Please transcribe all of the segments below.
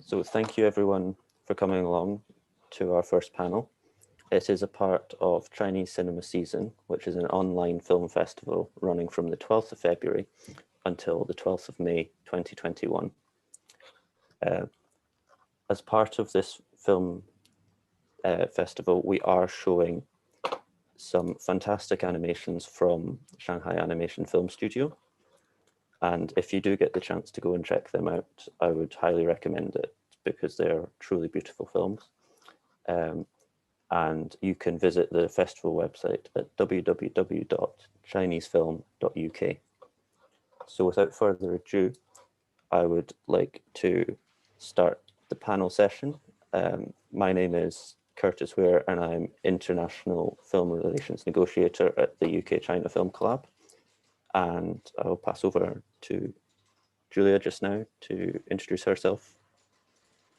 So thank you everyone for coming along to our first panel. It is a part of Chinese Cinema Season, which is an online film festival running from the 12th of February until the 12th of May 2021. As part of this film festival, we are showing some fantastic animations from Shanghai Animation Film Studio. And if you do get the chance to go and check them out, I would highly recommend it because they're truly beautiful films. And you can visit the festival website at www.chinesefilm.uk. So without further ado, I would like to start the panel session. My name is Curtis Ware and I'm International Film Relations Negotiator at the UK-China Film Collab. And I'll pass over to Julia just now to introduce herself.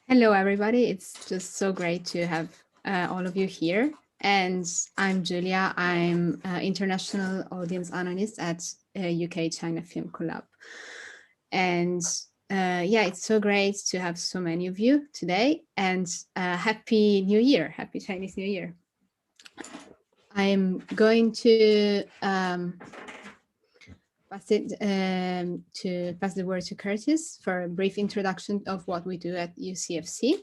Hello, everybody. It's just so great to have all of you here. And I'm Julia. I'm International Audience Analyst at UK-China Film Collab. And yeah, it's so great to have so many of you today. And Happy New Year, Happy Chinese New Year. I'm going to pass the word to Curtis for a brief introduction of what we do at UCFC,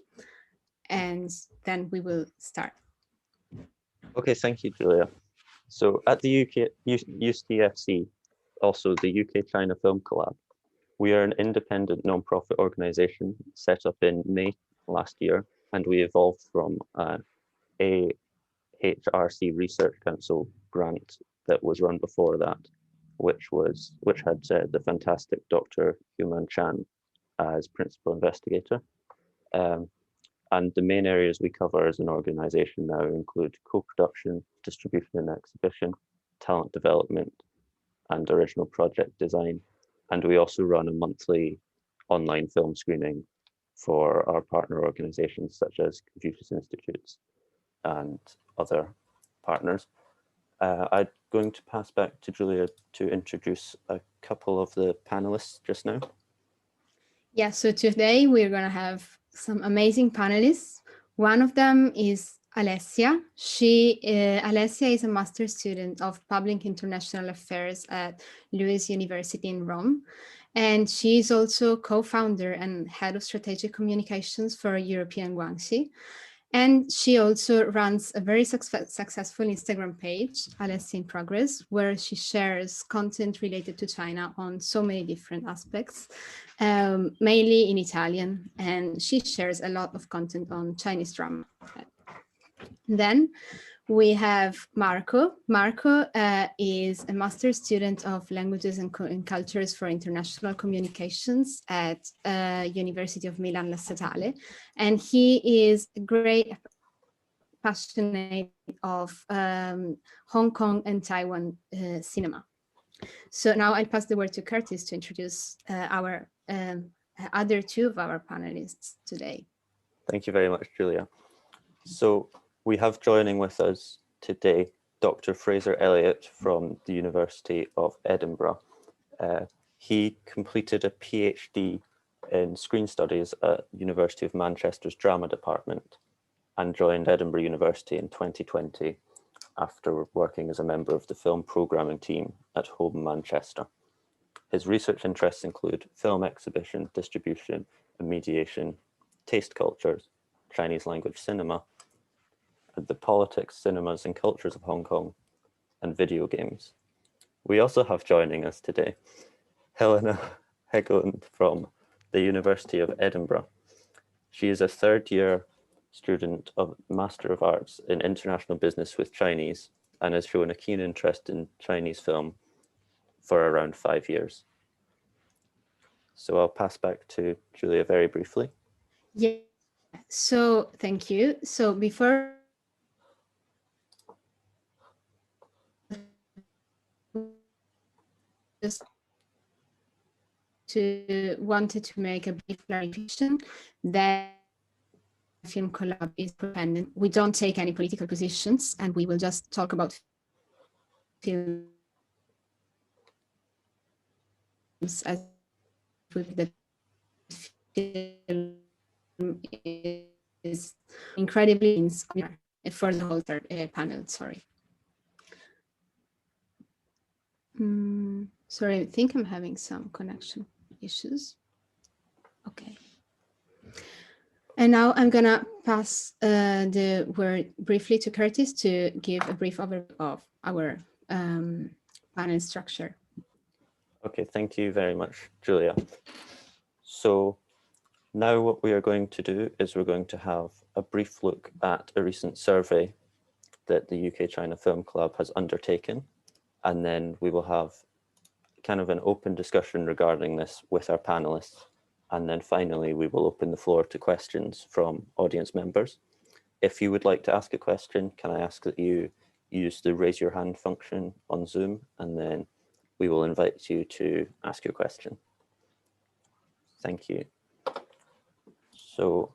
and then we will start. Okay, thank you, Julia. So at the UCFC, also the UK-China Film Collab, we are an independent non-profit organisation set up in May last year, and we evolved from a HRC Research Council grant that was run before that, which had the fantastic Dr. Human Chan as principal investigator. And the main areas we cover as an organization now include co-production, distribution and exhibition, talent development, and original project design. And we also run a monthly online film screening for our partner organizations such as Confucius Institutes and other partners. I'm going to pass back to Julia to introduce a couple of the panelists just now. Yeah, so today we're going to have some amazing panelists. One of them is Alessia. Alessia is a master's student of Public International Affairs at Lewis University in Rome. And she is also co-founder and head of strategic communications for European Guangxi. And she also runs a very successful Instagram page, Alessia in Progress, where she shares content related to China on so many different aspects, mainly in Italian. And she shares a lot of content on Chinese drama. Then we have Marco. Marco is a master's student of languages and cultures for international communications at University of Milan La Statale, and he is a great passionate of Hong Kong and Taiwan cinema. So now I'll pass the word to Curtis to introduce our other two of our panelists today. Thank you very much, Julia. So we have joining with us today Dr. Fraser Elliott from the University of Edinburgh. He completed a PhD in screen studies at University of Manchester's drama department and joined Edinburgh University in 2020 after working as a member of the film programming team at Home Manchester. His research interests include film exhibition, distribution and mediation, taste cultures, Chinese language cinema, the politics, cinemas and cultures of Hong Kong, and video games. We also have joining us today, Helena Hegeland from the University of Edinburgh. She is a third-year student of Master of Arts in International Business with Chinese and has shown a keen interest in Chinese film for around 5 years. So I'll pass back to Julia very briefly. Yeah, so thank you. So before just wanted to make a brief clarification that Film Collab is independent. We don't take any political positions, and we will just talk about films as with the film is incredibly for the whole panel. Sorry. Sorry, I think I'm having some connection issues. Okay. And now I'm gonna pass the word briefly to Curtis to give a brief overview of our panel structure. Okay, thank you very much, Julia. So now what we are going to do is we're going to have a brief look at a recent survey that the UK-China Film Club has undertaken, and then we will have kind of an open discussion regarding this with our panelists. And then finally, we will open the floor to questions from audience members. If you would like to ask a question, can I ask that you use the raise your hand function on Zoom, and then we will invite you to ask your question. Thank you. So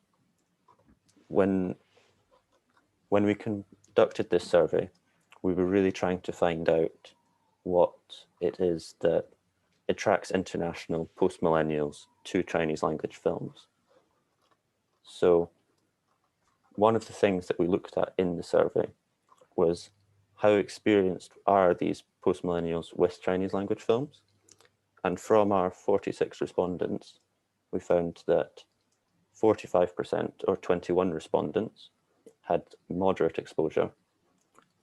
when we conducted this survey, we were really trying to find out what it is that attracts international post-millennials to Chinese language films. So one of the things that we looked at in the survey was how experienced are these post-millennials with Chinese language films? And from our 46 respondents, we found that 45% or 21 respondents had moderate exposure,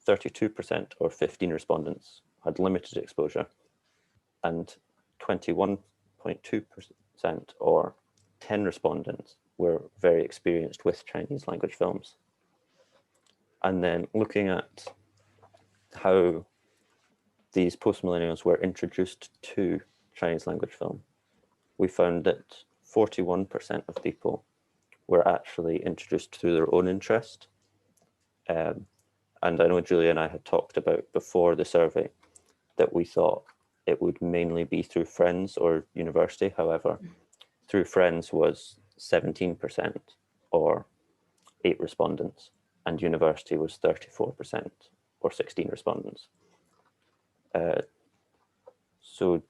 32% or 15 respondents had limited exposure, and 21.2% or 10 respondents were very experienced with Chinese language films. And then looking at how these post-millennials were introduced to Chinese language film, we found that 41% of people were actually introduced through their own interest. And I know Julia and I had talked about before the survey that we thought it would mainly be through friends or university. However, through friends was 17% or 8 respondents, and university was 34% or 16 respondents. So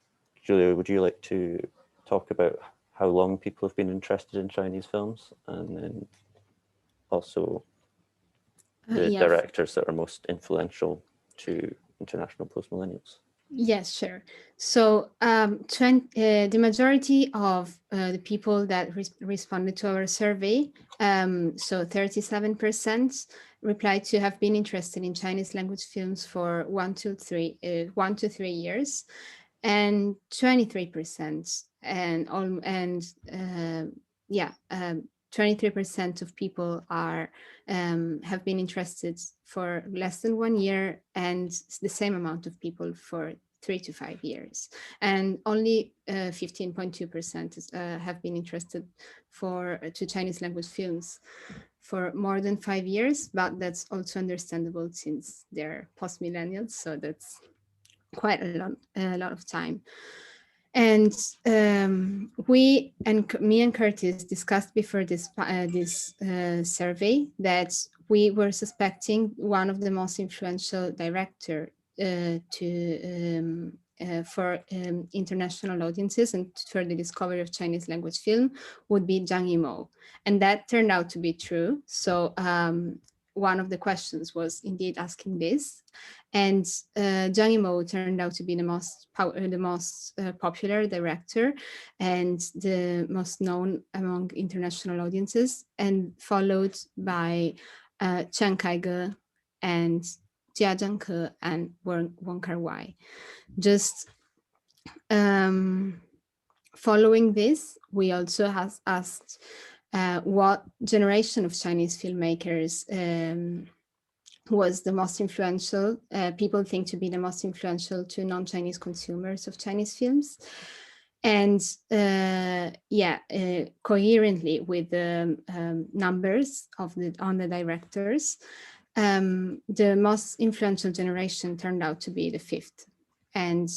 Julia, would you like to talk about how long people have been interested in Chinese films, and then also the directors that are most influential to international post-millennials? Yes, sure. So the majority of the people that responded to our survey, so 37% replied to have been interested in Chinese language films for 1 to 3 years, and 23% 23% of people are have been interested for less than 1 year, and the same amount of people for 3 to 5 years, and only 15.2% have been interested to Chinese language films for more than 5 years. But that's also understandable since they're post-millennials, so that's quite a lot of time. And me and Curtis discussed before this survey that we were suspecting one of the most influential director for international audiences and for the discovery of Chinese language film would be Zhang Yimou, and that turned out to be true. So one of the questions was indeed asking this, and Zhang Yimou turned out to be the most popular director and the most known among international audiences, and followed by Chen Kaige and Jia Zhangke and Wong Kar-wai. Just following this, we also have asked what generation of Chinese filmmakers was the most influential, people think to be the most influential to non-Chinese consumers of Chinese films. And coherently with the numbers on the directors, the most influential generation turned out to be the fifth, and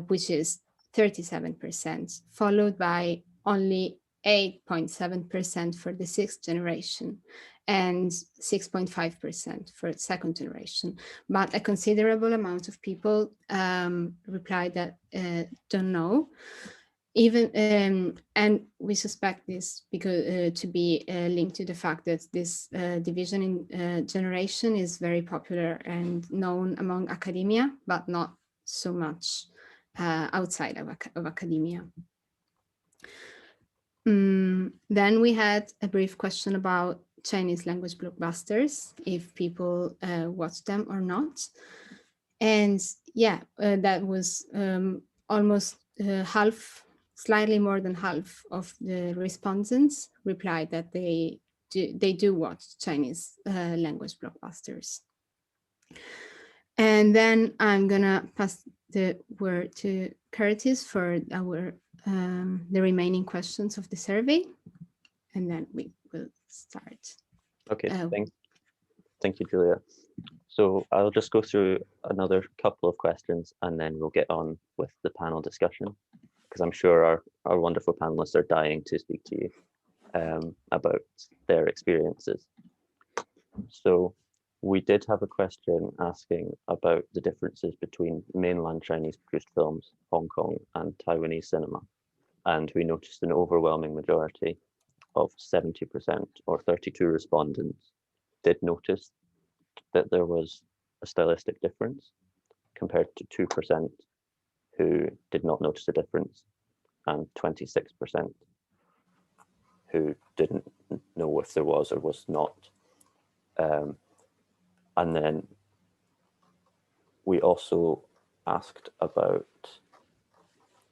which is 37%, followed by only 8.7% for the sixth generation and 6.5% for second generation. But a considerable amount of people replied that don't know. even and we suspect this because to be linked to the fact that this division in generation is very popular and known among academia, but not so much outside of academia. Then we had a brief question about Chinese language blockbusters, if people watch them or not. And yeah, that was almost half, slightly more than half of the respondents replied that they do watch Chinese language blockbusters. And then I'm gonna pass the word to Curtis for our the remaining questions of the survey, and then we will start. Okay, thank you, Julia. So I'll just go through another couple of questions and then we'll get on with the panel discussion, because I'm sure our wonderful panelists are dying to speak to you about their experiences. So we did have a question asking about the differences between mainland Chinese produced films, Hong Kong and Taiwanese cinema. And we noticed an overwhelming majority of 70% or 32 respondents did notice that there was a stylistic difference, compared to 2% who did not notice a difference and 26% who didn't know if there was or was not. And then we also asked about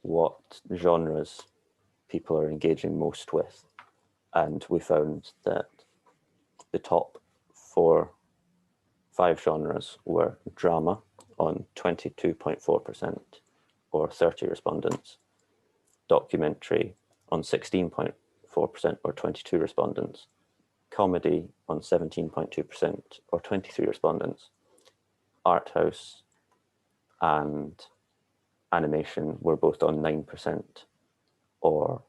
what genres people are engaging most with. And we found that the top 5 genres were drama on 22.4% or 30 respondents, documentary on 16.4% or 22 respondents, comedy on 17.2% or 23 respondents, art house and animation were both on 9% or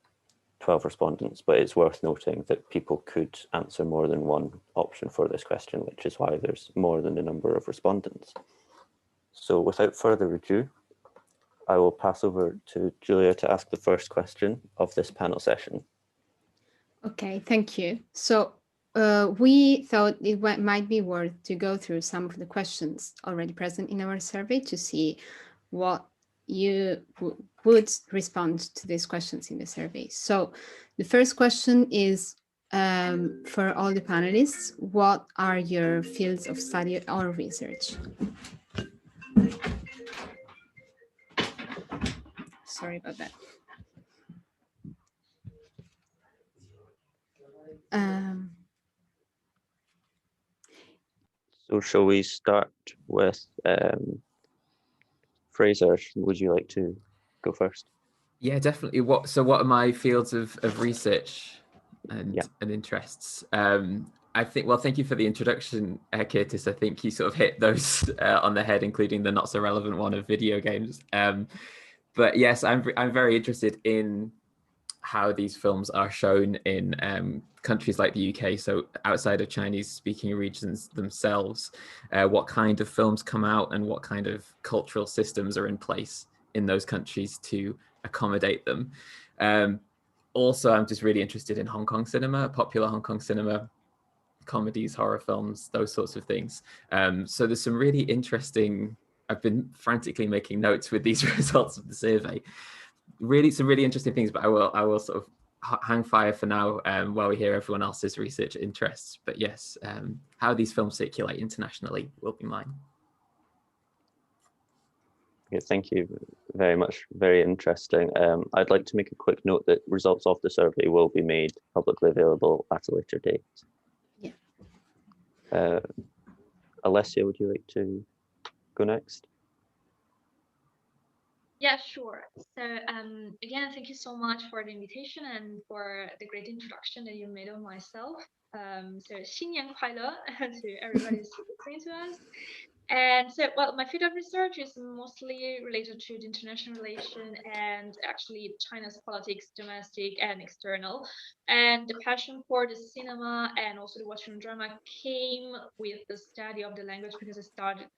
12 respondents, but it's worth noting that people could answer more than one option for this question, which is why there's more than the number of respondents. So without further ado, I will pass over to Julia to ask the first question of this panel session. Okay, thank you. So we thought it might be worth to go through some of the questions already present in our survey to see what you would respond to these questions in the survey. So the first question is for all the panelists, what are your fields of study or research? Sorry about that. So shall we start with Fraser? Would you like to go first? Yeah, definitely. So what are my fields of research and interests? I think, well, thank you for the introduction, Curtis. I think you sort of hit those on the head, including the not so relevant one of video games. But yes, I'm very interested in how these films are shown in countries like the UK, so outside of Chinese-speaking regions themselves, what kind of films come out and what kind of cultural systems are in place in those countries to accommodate them. Also, I'm just really interested in Hong Kong cinema, popular Hong Kong cinema, comedies, horror films, those sorts of things. So there's some really interesting, I've been frantically making notes with these results of the survey. Some really interesting things, but I will sort of hang fire for now while we hear everyone else's research interests. But yes, how these films circulate internationally will be mine. Okay, thank you very much. Very interesting. I'd like to make a quick note that results of the survey will be made publicly available at a later date. Yeah. Alessia, would you like to go next? Yeah, sure. So again, thank you so much for the invitation and for the great introduction that you made of myself. So 新年快乐 to everybody who's listening to us. And so, well, my field of research is mostly related to the international relation and actually China's politics, domestic and external. And the passion for the cinema and also the Western drama came with the study of the language, because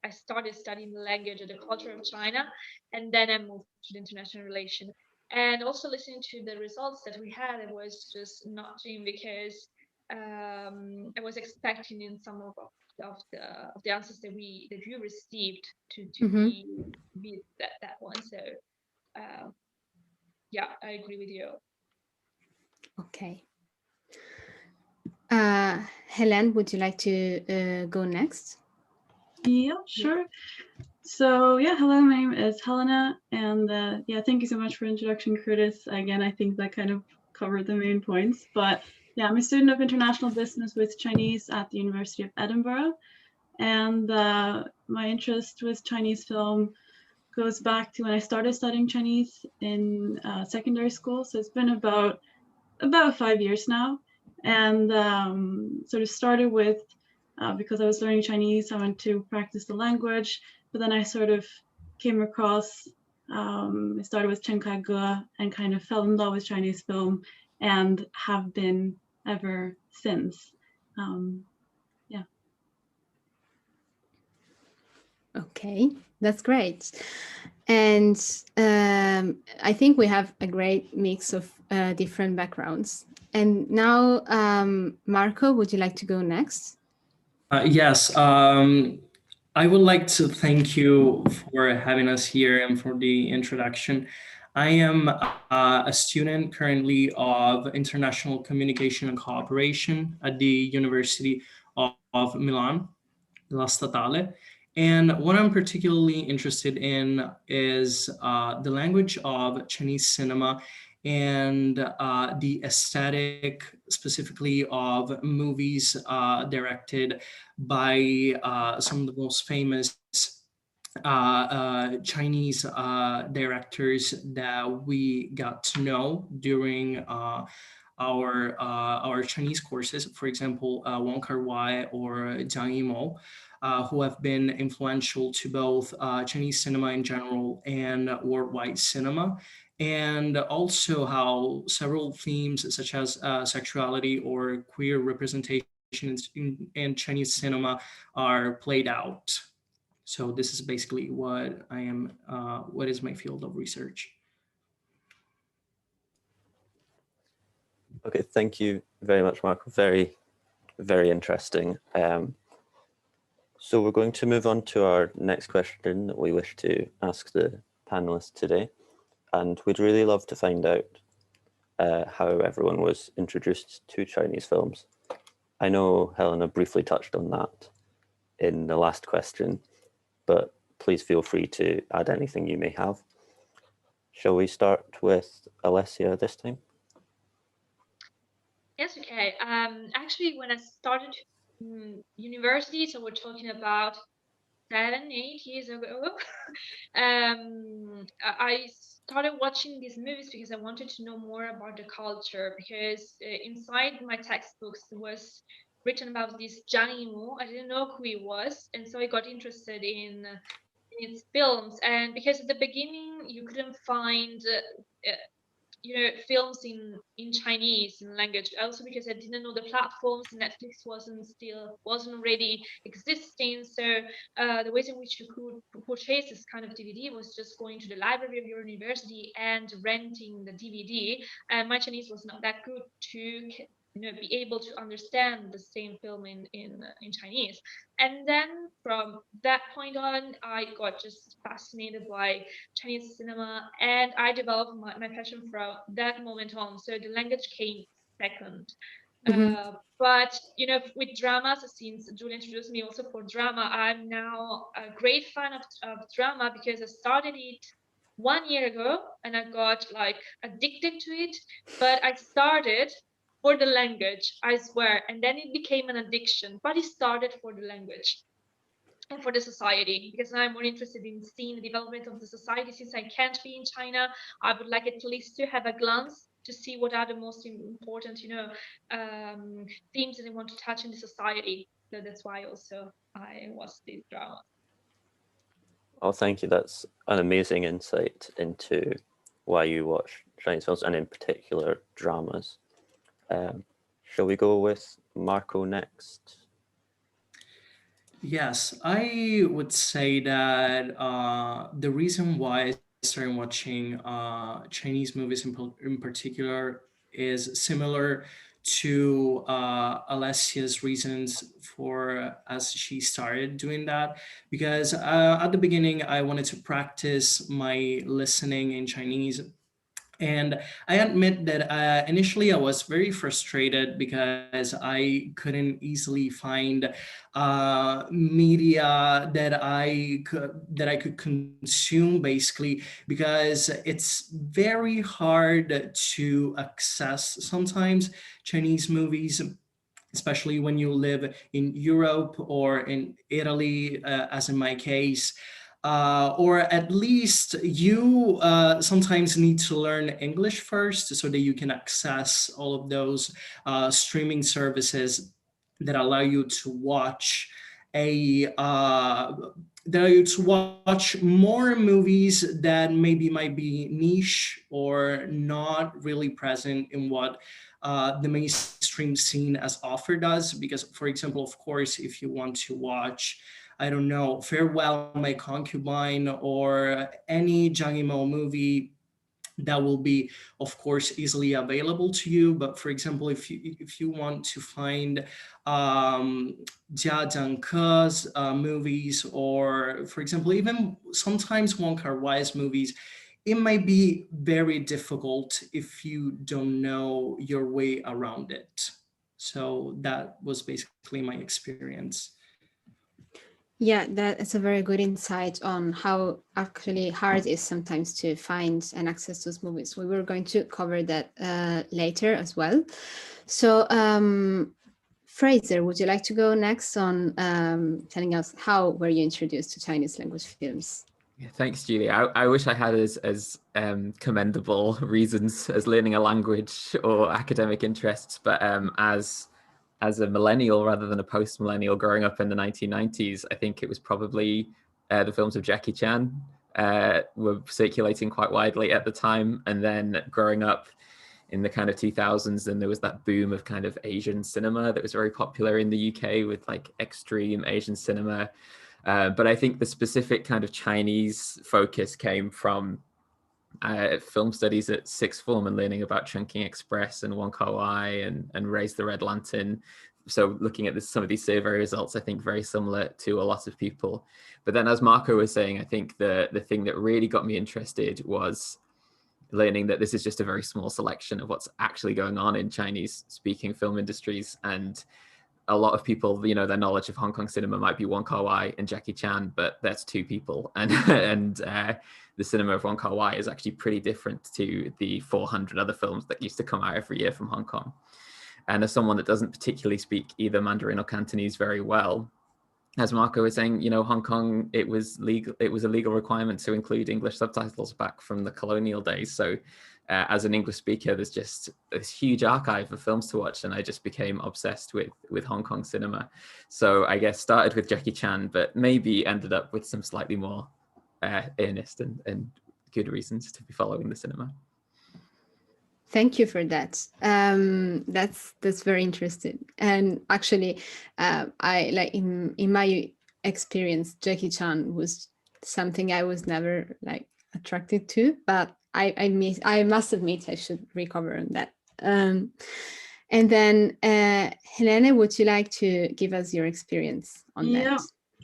I started studying the language and the culture of China, and then I moved to the international relation. And also listening to the results that we had, it was just notching because I was expecting in some of the answers that you received to be that one. So yeah, I agree with you. Okay. Helen, would you like to go next? Yeah, sure. So yeah, hello, my name is Helena, and yeah, thank you so much for introduction, Curtis. Again, I think that kind of covered the main points, but yeah, I'm a student of international business with Chinese at the University of Edinburgh, and my interest with Chinese film goes back to when I started studying Chinese in secondary school. So it's been about 5 years now, and sort of started with because I was learning Chinese, I went to practice the language, but then I sort of came across, I started with Chen Kai-ge and kind of fell in love with Chinese film and have been ever since. Yeah. Okay, that's great. And I think we have a great mix of different backgrounds. And now, Marco, would you like to go next? Yes, I would like to thank you for having us here and for the introduction. I am a student currently of International Communication and Cooperation at the University of Milan, La Statale. And what I'm particularly interested in is the language of Chinese cinema and the aesthetic specifically of movies directed by some of the most famous Chinese directors that we got to know during our Chinese courses. For example, Wong Kar-wai or Jiang Yimou, who have been influential to both Chinese cinema in general and worldwide cinema. And also how several themes such as sexuality or queer representation in Chinese cinema are played out. So this is basically what I am, what is my field of research. Okay, thank you very much, Marco. Very, very interesting. So we're going to move on to our next question that we wish to ask the panelists today. And we'd really love to find out how everyone was introduced to Chinese films. I know Helena briefly touched on that in the last question, but please feel free to add anything you may have. Shall we start with Alessia this time? Yes, okay. Actually, when I started university, so we're talking about 7, 8 years ago, I started watching these movies because I wanted to know more about the culture, because inside my textbooks was written about this Jiang Yimou. I didn't know who he was, and so I got interested in its films. And because at the beginning you couldn't find films in Chinese in language, also because I didn't know the platforms. Netflix wasn't already existing, so the ways in which you could purchase this kind of DVD was just going to the library of your university and renting the DVD. And my Chinese was not that good to be able to understand the same film in Chinese. And then from that point on, I got just fascinated by Chinese cinema, and I developed my passion from that moment on. So the language came second. But with dramas, since Julie introduced me also for drama, I'm now a great fan of drama, because I started it 1 year ago and I got addicted to it. But I started for the language, I swear, and then it became an addiction. But it started for the language and for the society, because I'm more interested in seeing the development of the society. Since I can't be in China, I would like at least to have a glance to see what are the most important, themes that I want to touch in the society. So that's why also I watched this drama. Oh, thank you. That's an amazing insight into why you watch Chinese films, and in particular dramas. Shall we go with Marco next? Yes, I would say that the reason why I started watching Chinese movies in particular is similar to Alessia's reasons for as she started doing that, because at the beginning I wanted to practice my listening in Chinese. And I admit that initially I was very frustrated because I couldn't easily find media that I could consume, basically, because it's very hard to access sometimes Chinese movies, especially when you live in Europe or in Italy, as in my case. Or at least you sometimes need to learn English first so that you can access all of those streaming services that allow you to watch more movies that maybe might be niche or not really present in what the mainstream scene as offered does. Because, for example, of course, if you want to watch, I don't know, Farewell My Concubine or any Zhang Yimou movie, that will be, of course, easily available to you. But for example, if you want to find Jia Zhangke's movies, or for example, even sometimes Wong Kar-wai's movies, it might be very difficult if you don't know your way around it. So that was basically my experience. Yeah, that is a very good insight on how actually hard it is sometimes to find and access those movies. We were going to cover that later as well. So Fraser, would you like to go next on telling us how were you introduced to Chinese language films? Yeah, thanks, Julie. I wish I had as commendable reasons as learning a language or academic interests, but as a millennial rather than a post-millennial growing up in the 1990s, I think it was probably the films of Jackie Chan were circulating quite widely at the time. And then growing up in the kind of 2000s, then there was that boom of kind of Asian cinema that was very popular in the UK with like extreme Asian cinema. But I think the specific kind of Chinese focus came from film studies at sixth form and learning about Chungking Express and Wong Kar-wai and Raise the Red Lantern. So looking at some of these survey results, I think very similar to a lot of people. But then as Marco was saying, I think the thing that really got me interested was learning that this is just a very small selection of what's actually going on in Chinese speaking film industries. And a lot of people, you know, their knowledge of Hong Kong cinema might be Wong Kar-wai and Jackie Chan, but that's two people. And the cinema of Wong Kar-wai is actually pretty different to the 400 other films that used to come out every year from Hong Kong. And as someone that doesn't particularly speak either Mandarin or Cantonese very well, as Marco was saying, you know, Hong Kong, it was a legal requirement to include English subtitles back from the colonial days. So as an English speaker, there's just this huge archive of films to watch, and I just became obsessed with Hong Kong cinema. So I guess started with Jackie Chan, but maybe ended up with some slightly more earnest and good reasons to be following the cinema. Thank you for that. That's very interesting. And actually, I like in my experience, Jackie Chan was something I was never like attracted to, but I must admit I should recover on that. And then Helene, would you like to give us your experience on that? Yeah,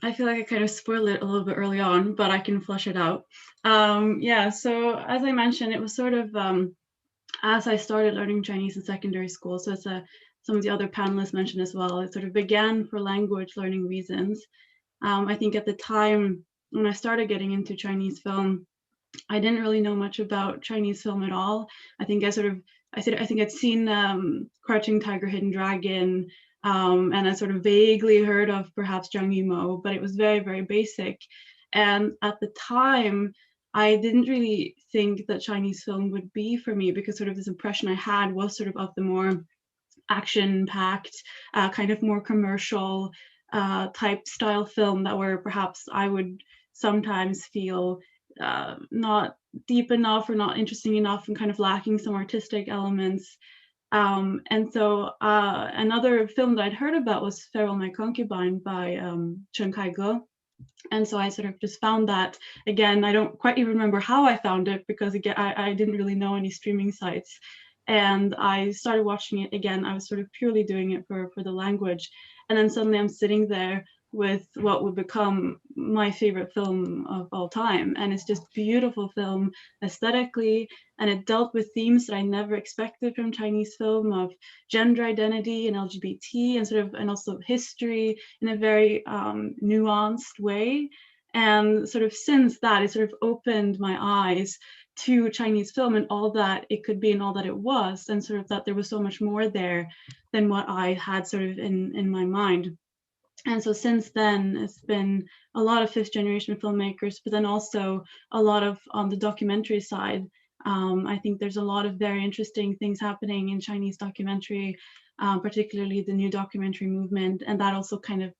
I feel like I kind of spoiled it a little bit early on, but I can flesh it out. Yeah, so as I mentioned, it was sort of as I started learning Chinese in secondary school, so as some of the other panelists mentioned as well, it sort of began for language learning reasons. I think at the time when I started getting into Chinese film, I didn't really know much about Chinese film at all. I think I'd seen Crouching Tiger, Hidden Dragon, and I sort of vaguely heard of perhaps Zhang Yimou, but it was very, very basic. And at the time, I didn't really think that Chinese film would be for me, because sort of this impression I had was sort of the more action-packed, kind of more commercial type style film that where perhaps I would sometimes feel not deep enough or not interesting enough and kind of lacking some artistic elements. And so another film that I'd heard about was Farewell My Concubine by Chen Kai-ge. And so I sort of just found that. Again, I don't quite even remember how I found it, because again, I didn't really know any streaming sites. And I started watching it again. I was sort of purely doing it for the language. And then suddenly I'm sitting there with what would become my favorite film of all time. And it's just beautiful film aesthetically. And it dealt with themes that I never expected from Chinese film, of gender identity and LGBT, and and also history in a very nuanced way. And sort of since that, it sort of opened my eyes to Chinese film and all that it could be and all that it was, and sort of that there was so much more there than what I had sort of in my mind. And so since then, it's been a lot of fifth generation filmmakers, but then also a lot of on the documentary side. I think there's a lot of very interesting things happening in Chinese documentary, particularly the new documentary movement, and that also kind of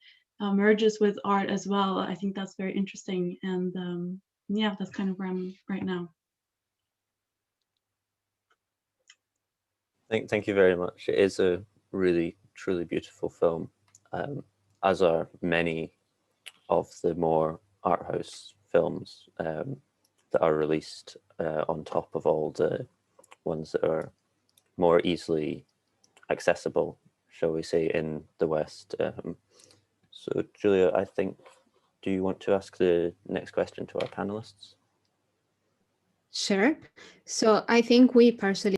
merges with art as well. I think that's very interesting, and yeah, that's kind of where I'm right now. Thank you very much. It is a really, truly beautiful film, as are many of the more art house films that are released on top of all the ones that are more easily accessible, shall we say, in the West. So Julia, I think, do you want to ask the next question to our panelists? Sure. So I think we partially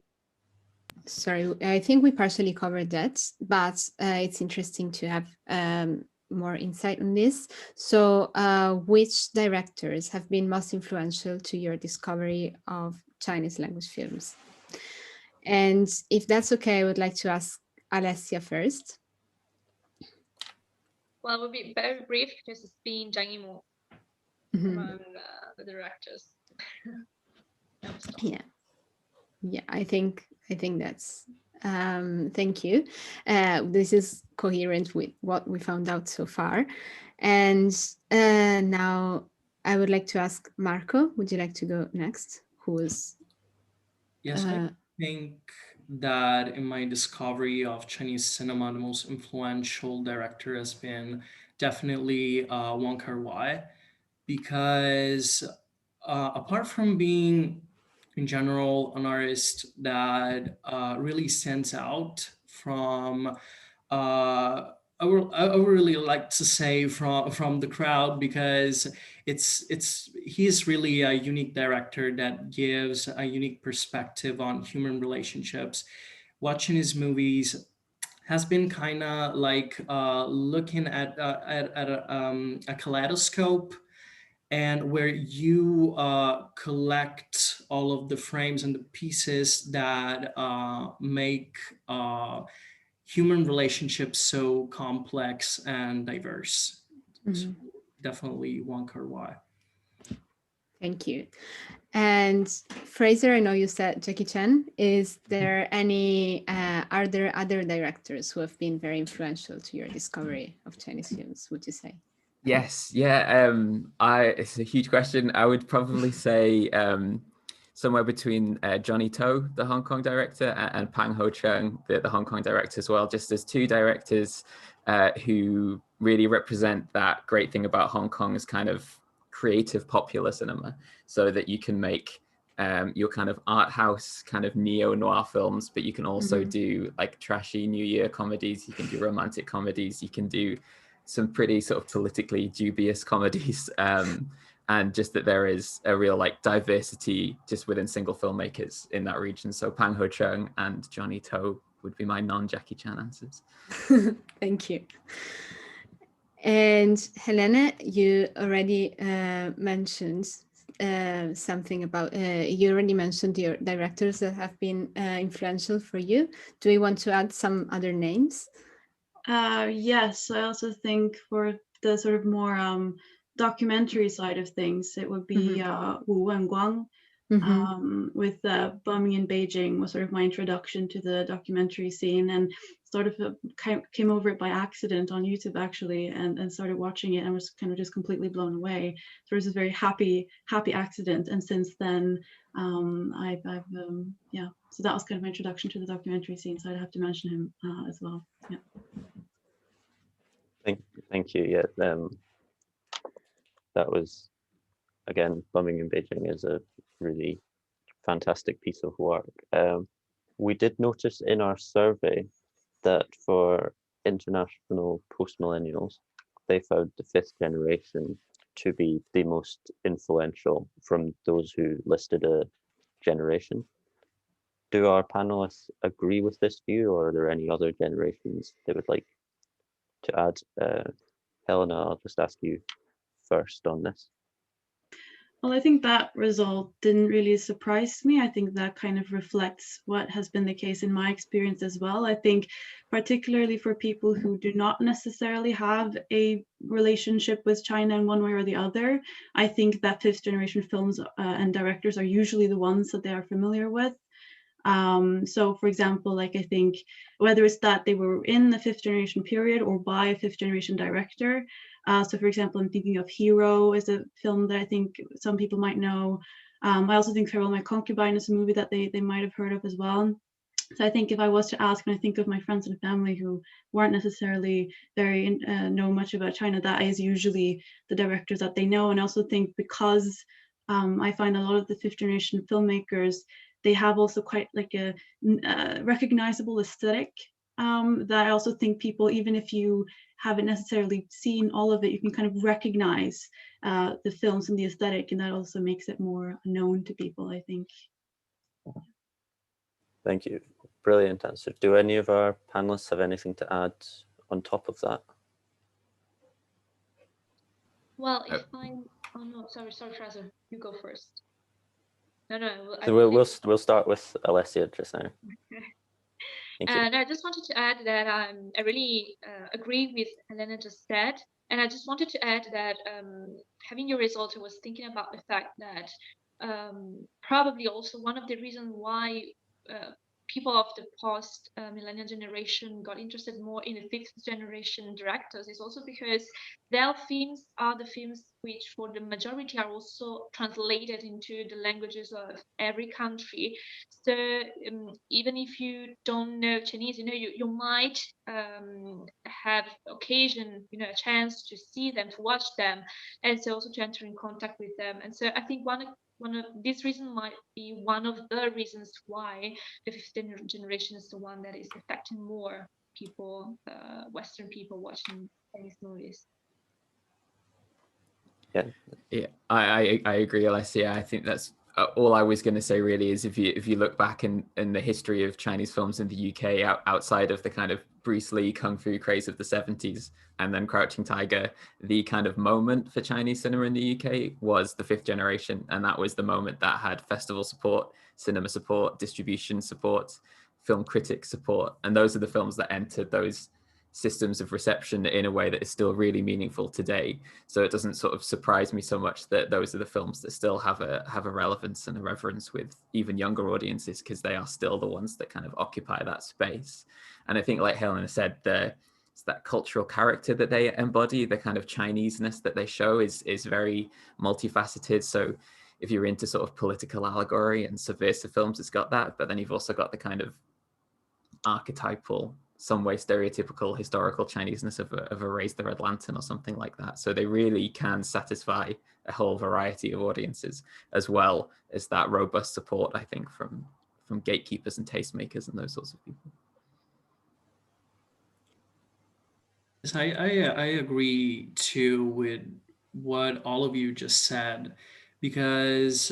covered that, but it's interesting to have more insight on this. So which directors have been most influential to your discovery of Chinese language films? And if that's okay, I would like to ask Alessia first. Well, it would be very brief because it's been Zhang Yimou among the directors. Yeah, I think that's thank you. This is coherent with what we found out so far. And now I would like to ask Marco, would you like to go next? Yes, I think that in my discovery of Chinese cinema, the most influential director has been definitely Wong Kar-wai, because apart from being in general an artist that really stands out from I would really like to say from the crowd, because he is really a unique director that gives a unique perspective on human relationships. Watching his movies has been kind of like looking at a kaleidoscope, and where you collect all of the frames and the pieces that make human relationships so complex and diverse. So definitely Wong Kar-wai. Thank you. And Fraser, I know you said Jackie Chan. Is there any, are there other directors who have been very influential to your discovery of Chinese films, would you say? Yes, yeah. It's a huge question. I would probably say somewhere between Johnny To, the Hong Kong director, and Pang Ho-chung, the Hong Kong director as well, just as two directors who really represent that great thing about Hong Kong as kind of creative popular cinema, so that you can make your kind of art house kind of neo-noir films, but you can also do like trashy New Year comedies, you can do romantic comedies, you can do some pretty sort of politically dubious comedies, and just that there is a real like diversity just within single filmmakers in that region. So Pang Ho-chung and Johnny To would be my non-Jackie Chan answers. Thank you. And Helena, you already mentioned something about, you already mentioned your directors that have been influential for you. Do you want to add some other names? Yes, I also think for the sort of more documentary side of things, it would be Wu Wenguang with Bombing in Beijing was sort of my introduction to the documentary scene, and sort of came over it by accident on YouTube actually, and started watching it and was kind of just completely blown away. So it was a very happy accident, and since then yeah, so that was kind of my introduction to the documentary scene, so I'd have to mention him as well. Yeah. Thank you. Yeah, that was, again, Bumming in Beijing is a really fantastic piece of work. We did notice in our survey that for international post-millennials, they found the fifth generation to be the most influential from those who listed a generation. Do our panelists agree with this view, or are there any other generations they would like to add? Helena, I'll just ask you first on this. Well, I think that result didn't really surprise me. I think that kind of reflects what has been the case in my experience as well. I think particularly for people who do not necessarily have a relationship with China in one way or the other, I think that fifth generation films and directors are usually the ones that they are familiar with. So for example, like I think whether it's that they were in the fifth generation period or by a fifth generation director. So for example, I'm thinking of Hero is a film that I think some people might know. I also think Farewell My Concubine is a movie that they might have heard of as well. So I think if I was to ask, when I think of my friends and family who weren't necessarily very know much about China, that is usually the directors that they know. And I also think because I find a lot of the fifth generation filmmakers, they have also quite like a recognizable aesthetic that I also think people, even if you haven't necessarily seen all of it, you can kind of recognize the films and the aesthetic, and that also makes it more known to people, I think. Thank you. Brilliant answer. Do any of our panelists have anything to add on top of that? Well, if oh no, sorry, Fraser, you go first. No. So we'll start with Alessia just now. Thank you. And I just wanted to add that I really agree with Helena just said, and I just wanted to add that having your result, I was thinking about the fact that probably also one of the reasons why people of the post-millennial generation got interested more in the fifth generation directors is also because their films are the films which for the majority are also translated into the languages of every country. So even if you don't know Chinese, you might have occasion, a chance to see them, to watch them, and so also to enter in contact with them. And so I think one of these reasons might be one of the reasons why the fifth generation is the one that is affecting more people, Western people watching Chinese movies. Yeah, I agree, Alessia. I think that's all I was going to say really is if you look back in the history of Chinese films in the UK outside of the kind of Bruce Lee kung fu craze of the 70s and then Crouching Tiger, the kind of moment for Chinese cinema in the UK was the fifth generation, and that was the moment that had festival support, cinema support, distribution support, film critic support, and those are the films that entered those systems of reception in a way that is still really meaningful today. So it doesn't sort of surprise me so much that those are the films that still have a relevance and a reverence with even younger audiences, because they are still the ones that kind of occupy that space. And I think, like Helena said, it's that cultural character that they embody, the kind of Chineseness that they show is very multifaceted. So if you're into sort of political allegory and subversive films, it's got that, but then you've also got the kind of archetypal, some way stereotypical historical Chineseness of a Raise the Red Lantern or something like that. So they really can satisfy a whole variety of audiences, as well as that robust support, I think, from gatekeepers and tastemakers and those sorts of people. Yes, I agree too with what all of you just said, because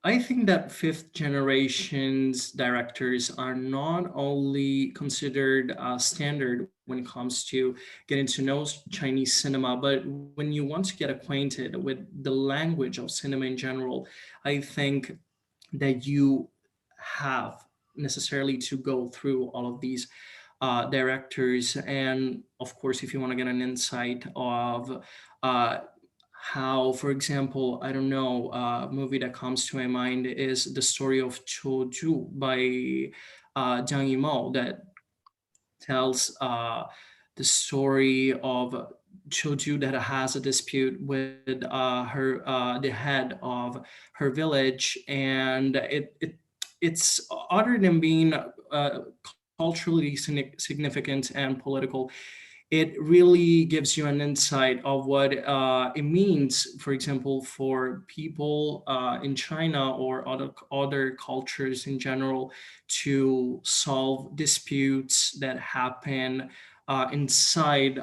I think that fifth generation's directors are not only considered standard when it comes to getting to know Chinese cinema, but when you want to get acquainted with the language of cinema in general, I think that you have necessarily to go through all of these directors. And of course, if you want to get an insight of how, for example, I don't know, a movie that comes to my mind is The Story of Choju by Jiang Yimou, that tells the story of Choju that has a dispute with the head of her village, and it's other than being culturally significant and political, it really gives you an insight of what it means, for example, for people in China or other cultures in general to solve disputes that happen inside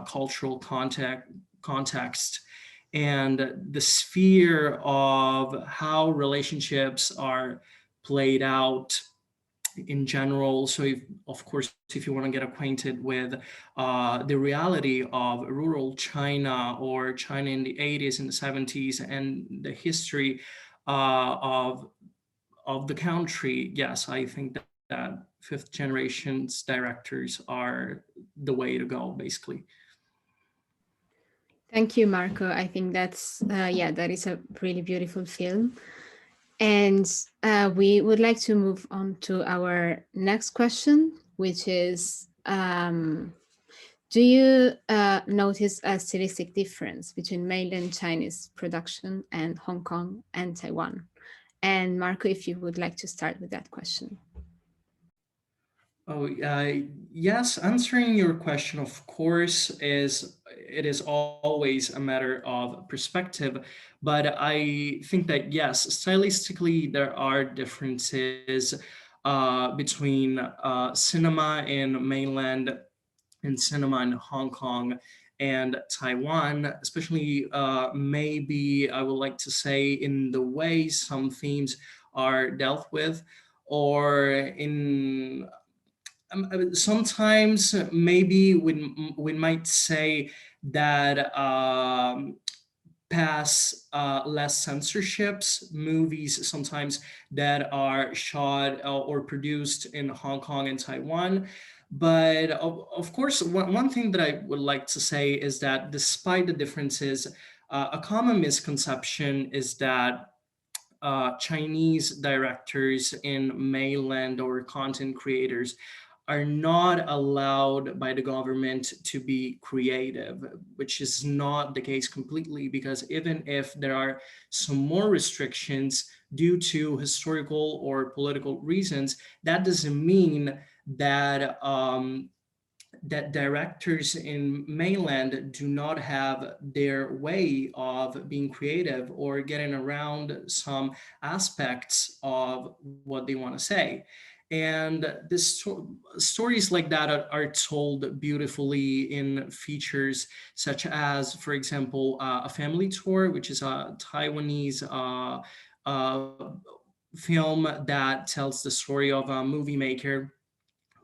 cultural context. And the sphere of how relationships are played out in general. So of course, if you want to get acquainted with the reality of rural China or China in the 80s and the 70s and the history of the country, yes, I think that fifth generation's directors are the way to go, basically. Thank you, Marco. I think that's, that is a really beautiful film. And we would like to move on to our next question, which is, do you notice a stylistic difference between mainland Chinese production and Hong Kong and Taiwan? And Marco, if you would like to start with that question. Oh, yes, answering your question, of course, it is always a matter of perspective, but I think that yes, stylistically there are differences between cinema in mainland and cinema in Hong Kong and Taiwan, especially maybe I would like to say in the way some themes are dealt with, or in sometimes maybe we might say that pass less censorships, movies sometimes that are shot or produced in Hong Kong and Taiwan. But of course, one thing that I would like to say is that despite the differences, a common misconception is that Chinese directors in mainland or content creators are not allowed by the government to be creative, which is not the case completely, because even if there are some more restrictions due to historical or political reasons, that doesn't mean that that directors in mainland do not have their way of being creative or getting around some aspects of what they want to say. And stories like that are told beautifully in features such as, for example, A Family Tour, which is a Taiwanese film that tells the story of a movie maker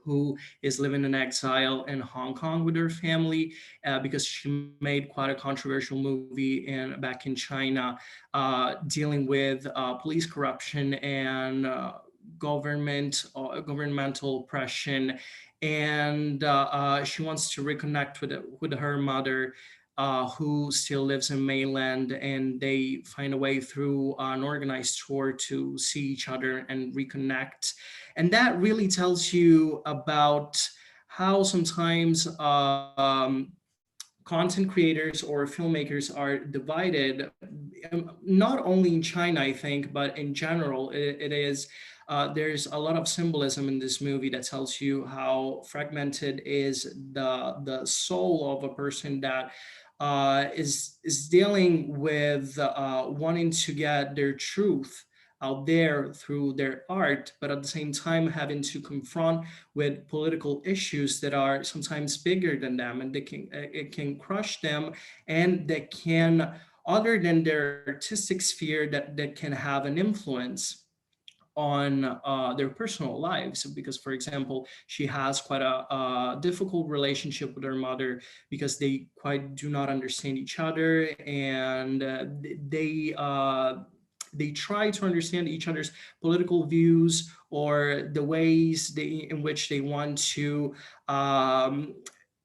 who is living in exile in Hong Kong with her family because she made quite a controversial movie back in China dealing with police corruption and governmental oppression. And she wants to reconnect with her mother, who still lives in mainland, and they find a way through an organized tour to see each other and reconnect. And that really tells you about how sometimes content creators or filmmakers are divided, not only in China, I think, but in general, it is. There's a lot of symbolism in this movie that tells you how fragmented is the soul of a person that is dealing with wanting to get their truth out there through their art, but at the same time having to confront with political issues that are sometimes bigger than them, and it can crush them, and that can, other than their artistic sphere, that can have an influence on their personal lives. Because, for example, she has quite a difficult relationship with her mother because they quite do not understand each other, and they try to understand each other's political views or the ways in which they want to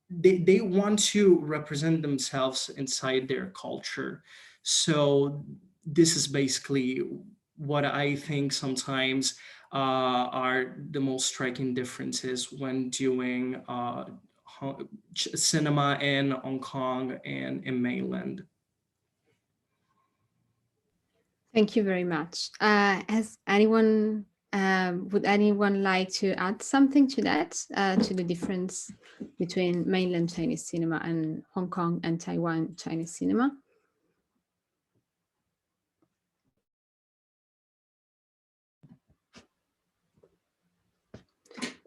they want to represent themselves inside their culture. So this is basically what I think sometimes are the most striking differences when doing cinema in Hong Kong and in mainland. Thank you very much. Has anyone Would anyone like to add something to that, to the difference between mainland Chinese cinema and Hong Kong and Taiwan Chinese cinema?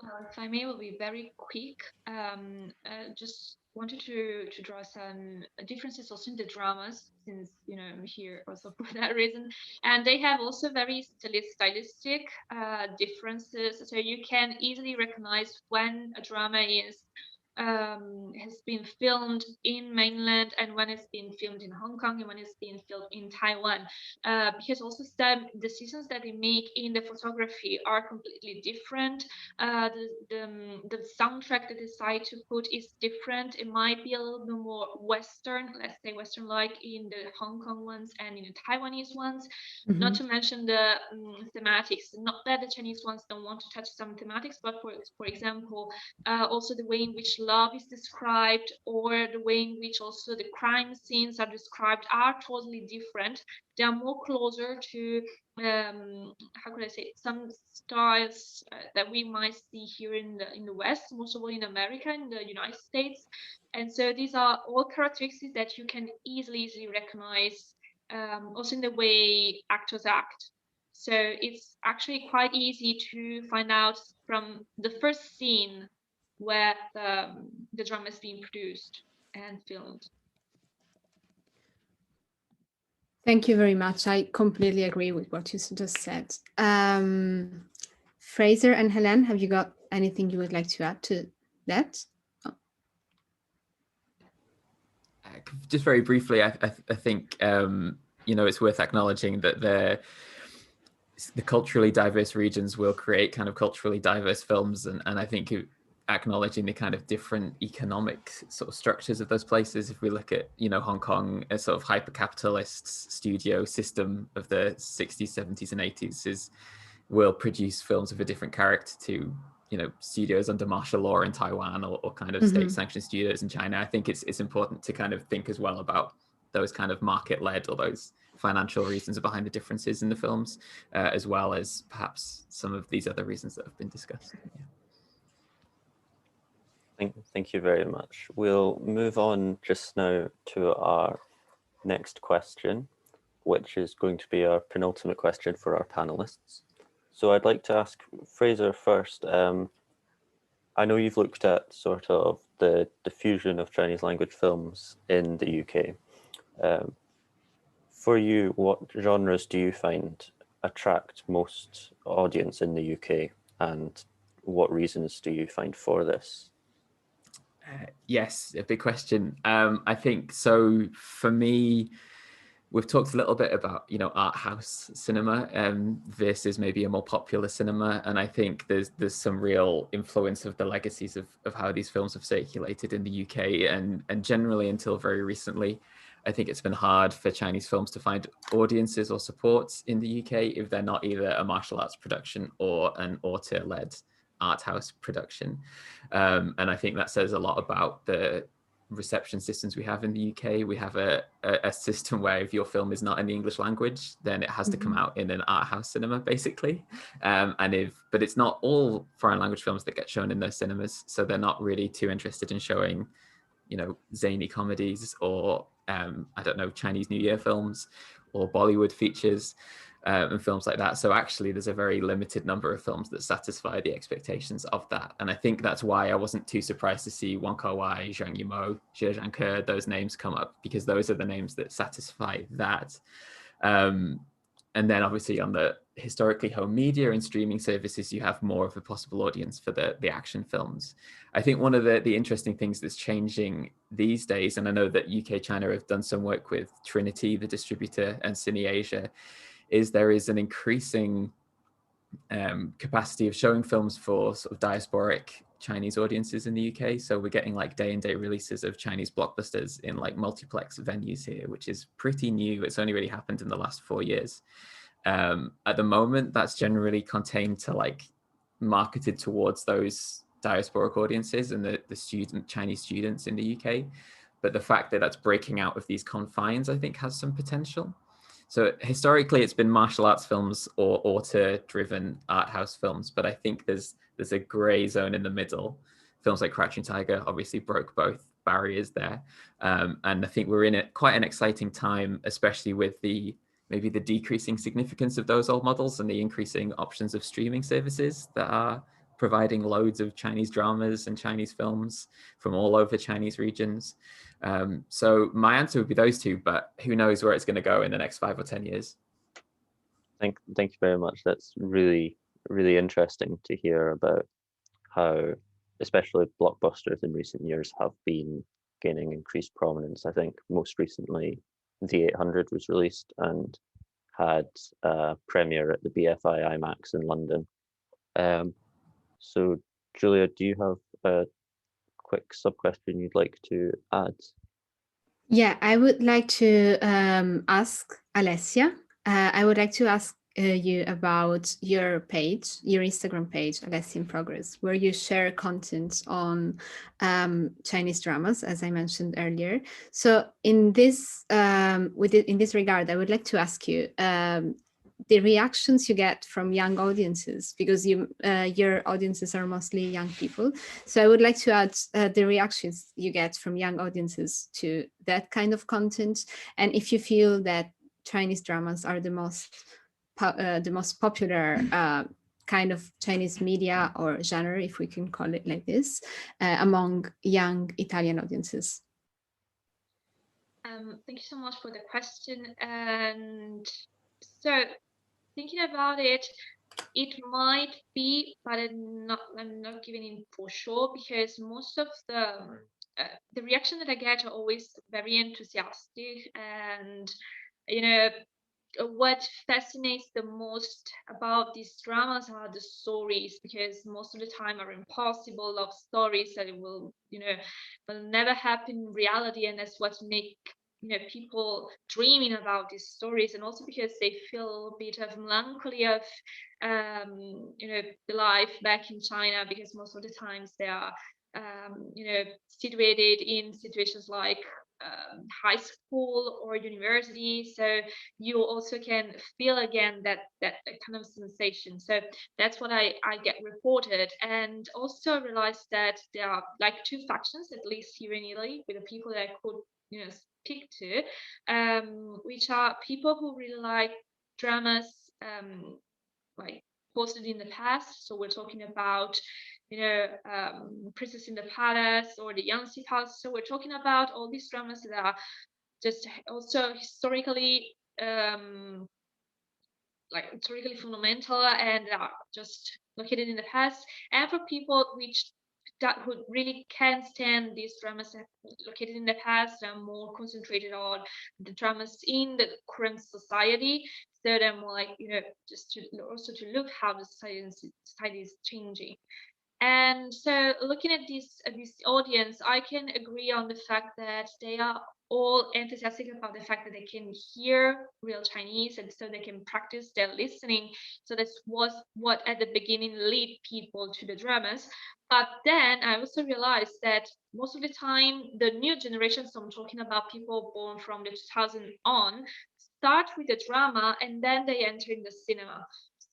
Well, if I may, will be very quick. Just wanted to draw some differences also in the dramas, since I'm here also for that reason. And they have also very stylistic differences. So you can easily recognize when a drama has been filmed in mainland and when it's been filmed in Hong Kong and when it's been filmed in Taiwan, because also some decisions that they make in the photography are completely different. The soundtrack they decide to put is different. It might be a little bit more Western, let's say Western-like in the Hong Kong ones and in the Taiwanese ones. Not to mention the thematics. Not that the Chinese ones don't want to touch some thematics, but for example, also the way in which love is described, or the way in which also the crime scenes are described, are totally different. They are more closer to how could I say, some styles that we might see here in the West, most of all in America, in the United States. And so these are all characteristics that you can easily recognize, also in the way actors act. So it's actually quite easy to find out from the first scene where the drama is being produced and filmed. Thank you very much. I completely agree with what you just said. Fraser and Helen, have you got anything you would like to add to that? Oh. Just very briefly, I think it's worth acknowledging that the culturally diverse regions will create kind of culturally diverse films, and I think acknowledging the kind of different economic sort of structures of those places. If we look at Hong Kong, a sort of hyper-capitalist studio system of the 60s, 70s and 80s will produce films of a different character to studios under martial law in Taiwan, or kind of state-sanctioned studios in China. I think it's important to kind of think as well about those kind of market-led or those financial reasons behind the differences in the films, as well as perhaps some of these other reasons that have been discussed. Yeah. Thank you very much. We'll move on just now to our next question, which is going to be our penultimate question for our panelists. So I'd like to ask Fraser first. I know you've looked at sort of the diffusion of Chinese language films in the UK. For you, what genres do you find attract most audience in the UK, and what reasons do you find for this? Yes, a big question. I think so. For me, we've talked a little bit about art house cinema versus maybe a more popular cinema, and I think there's some real influence of the legacies of how these films have circulated in the UK, and generally until very recently, I think it's been hard for Chinese films to find audiences or supports in the UK if they're not either a martial arts production or an auteur-led art house production. And I think that says a lot about the reception systems we have in the UK. We have a system where if your film is not in the English language, then it has to come out in an art house cinema, basically. But it's not all foreign language films that get shown in those cinemas, so they're not really too interested in showing zany comedies or I don't know, Chinese New Year films or Bollywood features and films like that. So actually there's a very limited number of films that satisfy the expectations of that. And I think that's why I wasn't too surprised to see Wong Kar-wai, Zhang Yimou, Xie Zhangke, those names come up, because those are the names that satisfy that. And then obviously on the historically home media and streaming services, you have more of a possible audience for the action films. I think one of the interesting things that's changing these days, and I know that UK China have done some work with Trinity, the distributor, and Cine Asia, is there is an increasing capacity of showing films for sort of diasporic Chinese audiences in the UK. So we're getting like day and date releases of Chinese blockbusters in like multiplex venues here, which is pretty new. It's only really happened in the last 4 years. At the moment, that's generally contained to like marketed towards those diasporic audiences and the Chinese students in the UK. But the fact that that's breaking out of these confines, I think, has some potential. So historically, it's been martial arts films or auteur-driven art house films, but I think there's a gray zone in the middle. Films like Crouching Tiger obviously broke both barriers there, and I think we're in quite an exciting time, especially with maybe the decreasing significance of those old models and the increasing options of streaming services that are providing loads of Chinese dramas and Chinese films from all over Chinese regions. So my answer would be those two, but who knows where it's going to go in the next 5 or 10 years. Thank you very much. That's really, really interesting to hear about how, especially blockbusters in recent years, have been gaining increased prominence. I think most recently, The 800 was released and had a premiere at the BFI IMAX in London. So, Julia, do you have a quick sub-question you'd like to add? Yeah, I would like to ask Alessia. I would like to ask you about your page, your Instagram page, Alessia in Progress, where you share content on Chinese dramas, as I mentioned earlier. So in this in this regard, I would like to ask you the reactions you get from young audiences, because your audiences are mostly young people. So I would like to add the reactions you get from young audiences to that kind of content, and if you feel that Chinese dramas are the most popular kind of Chinese media or genre, if we can call it like this, among young Italian audiences. Thank you so much for the question. And so, thinking about it, it might be, but I'm not giving in for sure, because most of the reaction that I get are always very enthusiastic, and what fascinates the most about these dramas are the stories, because most of the time are impossible love stories that will never happen in reality, and that's what make people dreaming about these stories, and also because they feel a bit of melancholy of the life back in China, because most of the times they are situated in situations like high school or university, so you also can feel again that kind of sensation. So that's what I get reported, and also realized that there are like two factions, at least here in Italy, with the people that I could speak to, which are people who really like dramas like posted in the past. So we're talking about Princess in the Palace or the Yangtze Palace. So we're talking about all these dramas that are just also historically historically fundamental and are just located in the past. And for people who really can't stand these dramas located in the past, and more concentrated on the dramas in the current society. So they're more like just to look how the society is changing. And so looking at this audience, I can agree on the fact that they are all enthusiastic about the fact that they can hear real Chinese, and so they can practice their listening. So that's what at the beginning lead people to the dramas. But then I also realized that most of the time the new generation, so I'm talking about people born from the 2000 on, start with the drama and then they enter in the cinema.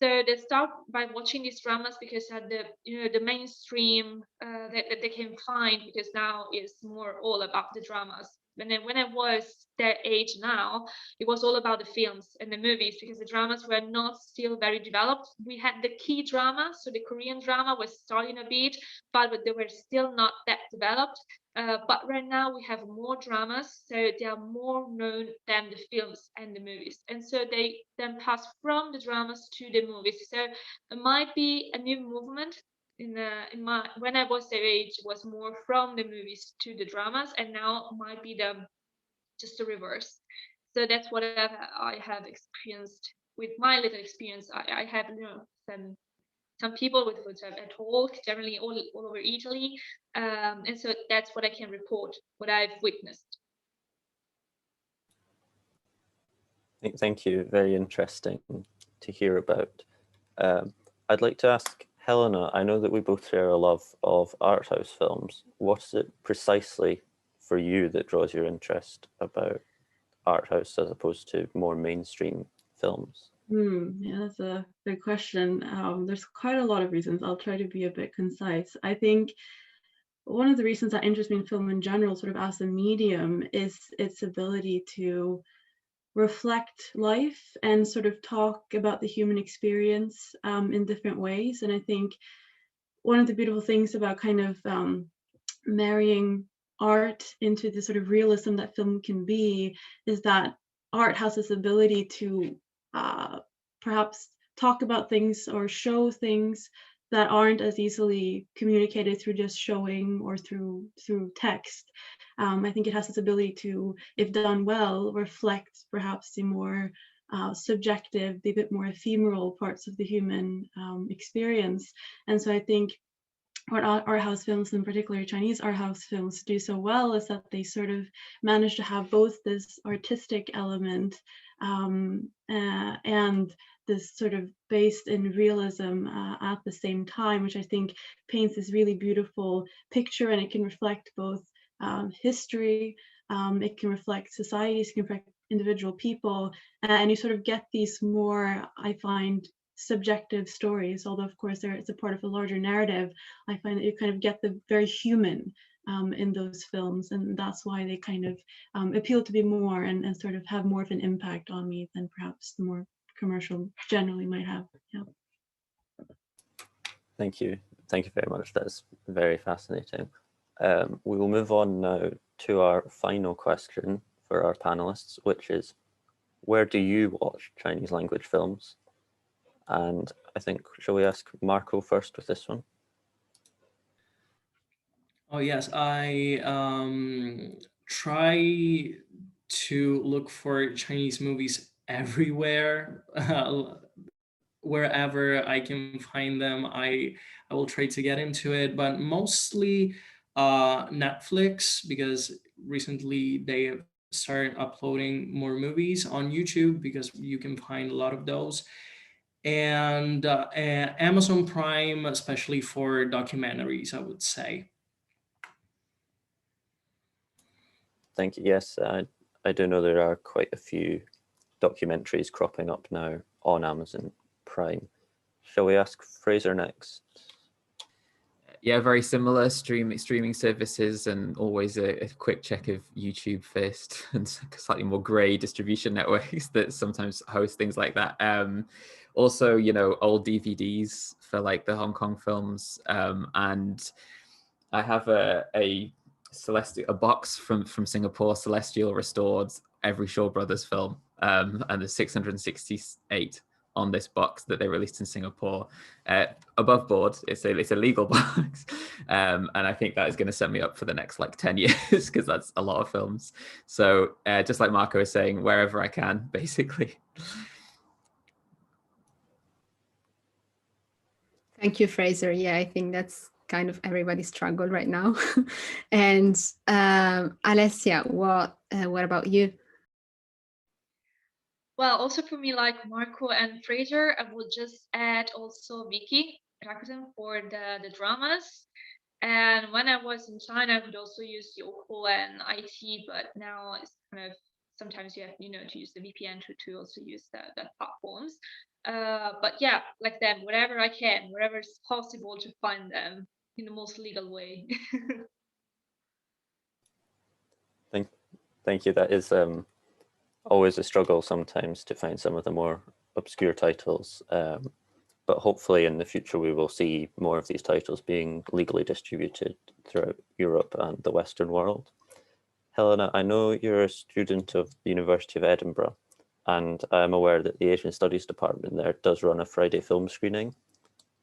So they start by watching these dramas because at the mainstream that they can find, because now it's more all about the dramas. And then when I was their age now, it was all about the films and the movies, because the dramas were not still very developed. We had the key drama, so the Korean drama was starting a bit, but they were still not that developed. But right now we have more dramas, so they are more known than the films and the movies, and so they then pass from the dramas to the movies. So it might be a new movement. When I was their age, was more from the movies to the dramas, and now might be just the reverse. So that's what I have experienced with my little experience. I have some people with a talk, generally all over Italy, and so that's what I can report, what I've witnessed. Thank you. Very interesting to hear about. I'd like to ask Helena, I know that we both share a love of art house films. What is it precisely for you that draws your interest about art house as opposed to more mainstream films? Yeah, that's a good question. There's quite a lot of reasons. I'll try to be a bit concise. I think one of the reasons that interests me in film in general, sort of as a medium, is its ability to reflect life and sort of talk about the human experience in different ways. And I think one of the beautiful things about kind of marrying art into the sort of realism that film can be is that art has this ability to perhaps talk about things or show things that aren't as easily communicated through just showing or through text. I think it has this ability to, if done well, reflect perhaps the more subjective, the bit more ephemeral parts of the human experience. And so I think what art house films, in particular Chinese art house films, do so well is that they sort of manage to have both this artistic element and this sort of based in realism at the same time, which I think paints this really beautiful picture, and it can reflect both history, it can reflect societies, it can reflect individual people, and you sort of get these more, I find, subjective stories, although of course it's a part of a larger narrative. I find that you kind of get the very human in those films, and that's why they kind of appeal to me more and sort of have more of an impact on me than perhaps the more commercial generally might have. Yeah. Thank you very much. That's very fascinating. We will move on now to our final question for our panelists, which is, where do you watch Chinese language films? And I think, shall we ask Marco first with this one? Oh yes, I try to look for Chinese movies everywhere. Wherever I can find them, I will try to get into it, but mostly Netflix, because recently they have started uploading more movies on YouTube, because you can find a lot of those. And Amazon Prime, especially for documentaries, I would say. Thank you. Yes, I do know there are quite a few documentaries cropping up now on Amazon Prime. Shall we ask Fraser next? Yeah, very similar streaming services, and always a quick check of YouTube first, and slightly more grey distribution networks that sometimes host things like that. Also, you know, old DVDs for like the Hong Kong films, and I have a box from Singapore, Celestial restored every Shaw Brothers film, and there's 668 on this box that they released in Singapore, above board. It's a legal box, and I think that is going to set me up for the next like 10 years, because that's a lot of films. So just like Marco was saying, wherever I can, basically. Thank you, Fraser. Yeah, I think that's kind of everybody's struggle right now. And Alessia, what about you? Well, also for me, like Marco and Fraser, I would just add also Vicky Rakuten for the dramas. And when I was in China, I would also use Youku and IT, but now it's kind of sometimes you have to use the VPN to also use the platforms. But yeah, like them, whatever I can, wherever it's possible to find them in the most legal way. Thank you. That is always a struggle sometimes to find some of the more obscure titles, but hopefully in the future we will see more of these titles being legally distributed throughout Europe and the Western world. Helena, I know you're a student of the University of Edinburgh, and I'm aware that the Asian Studies department there does run a Friday film screening.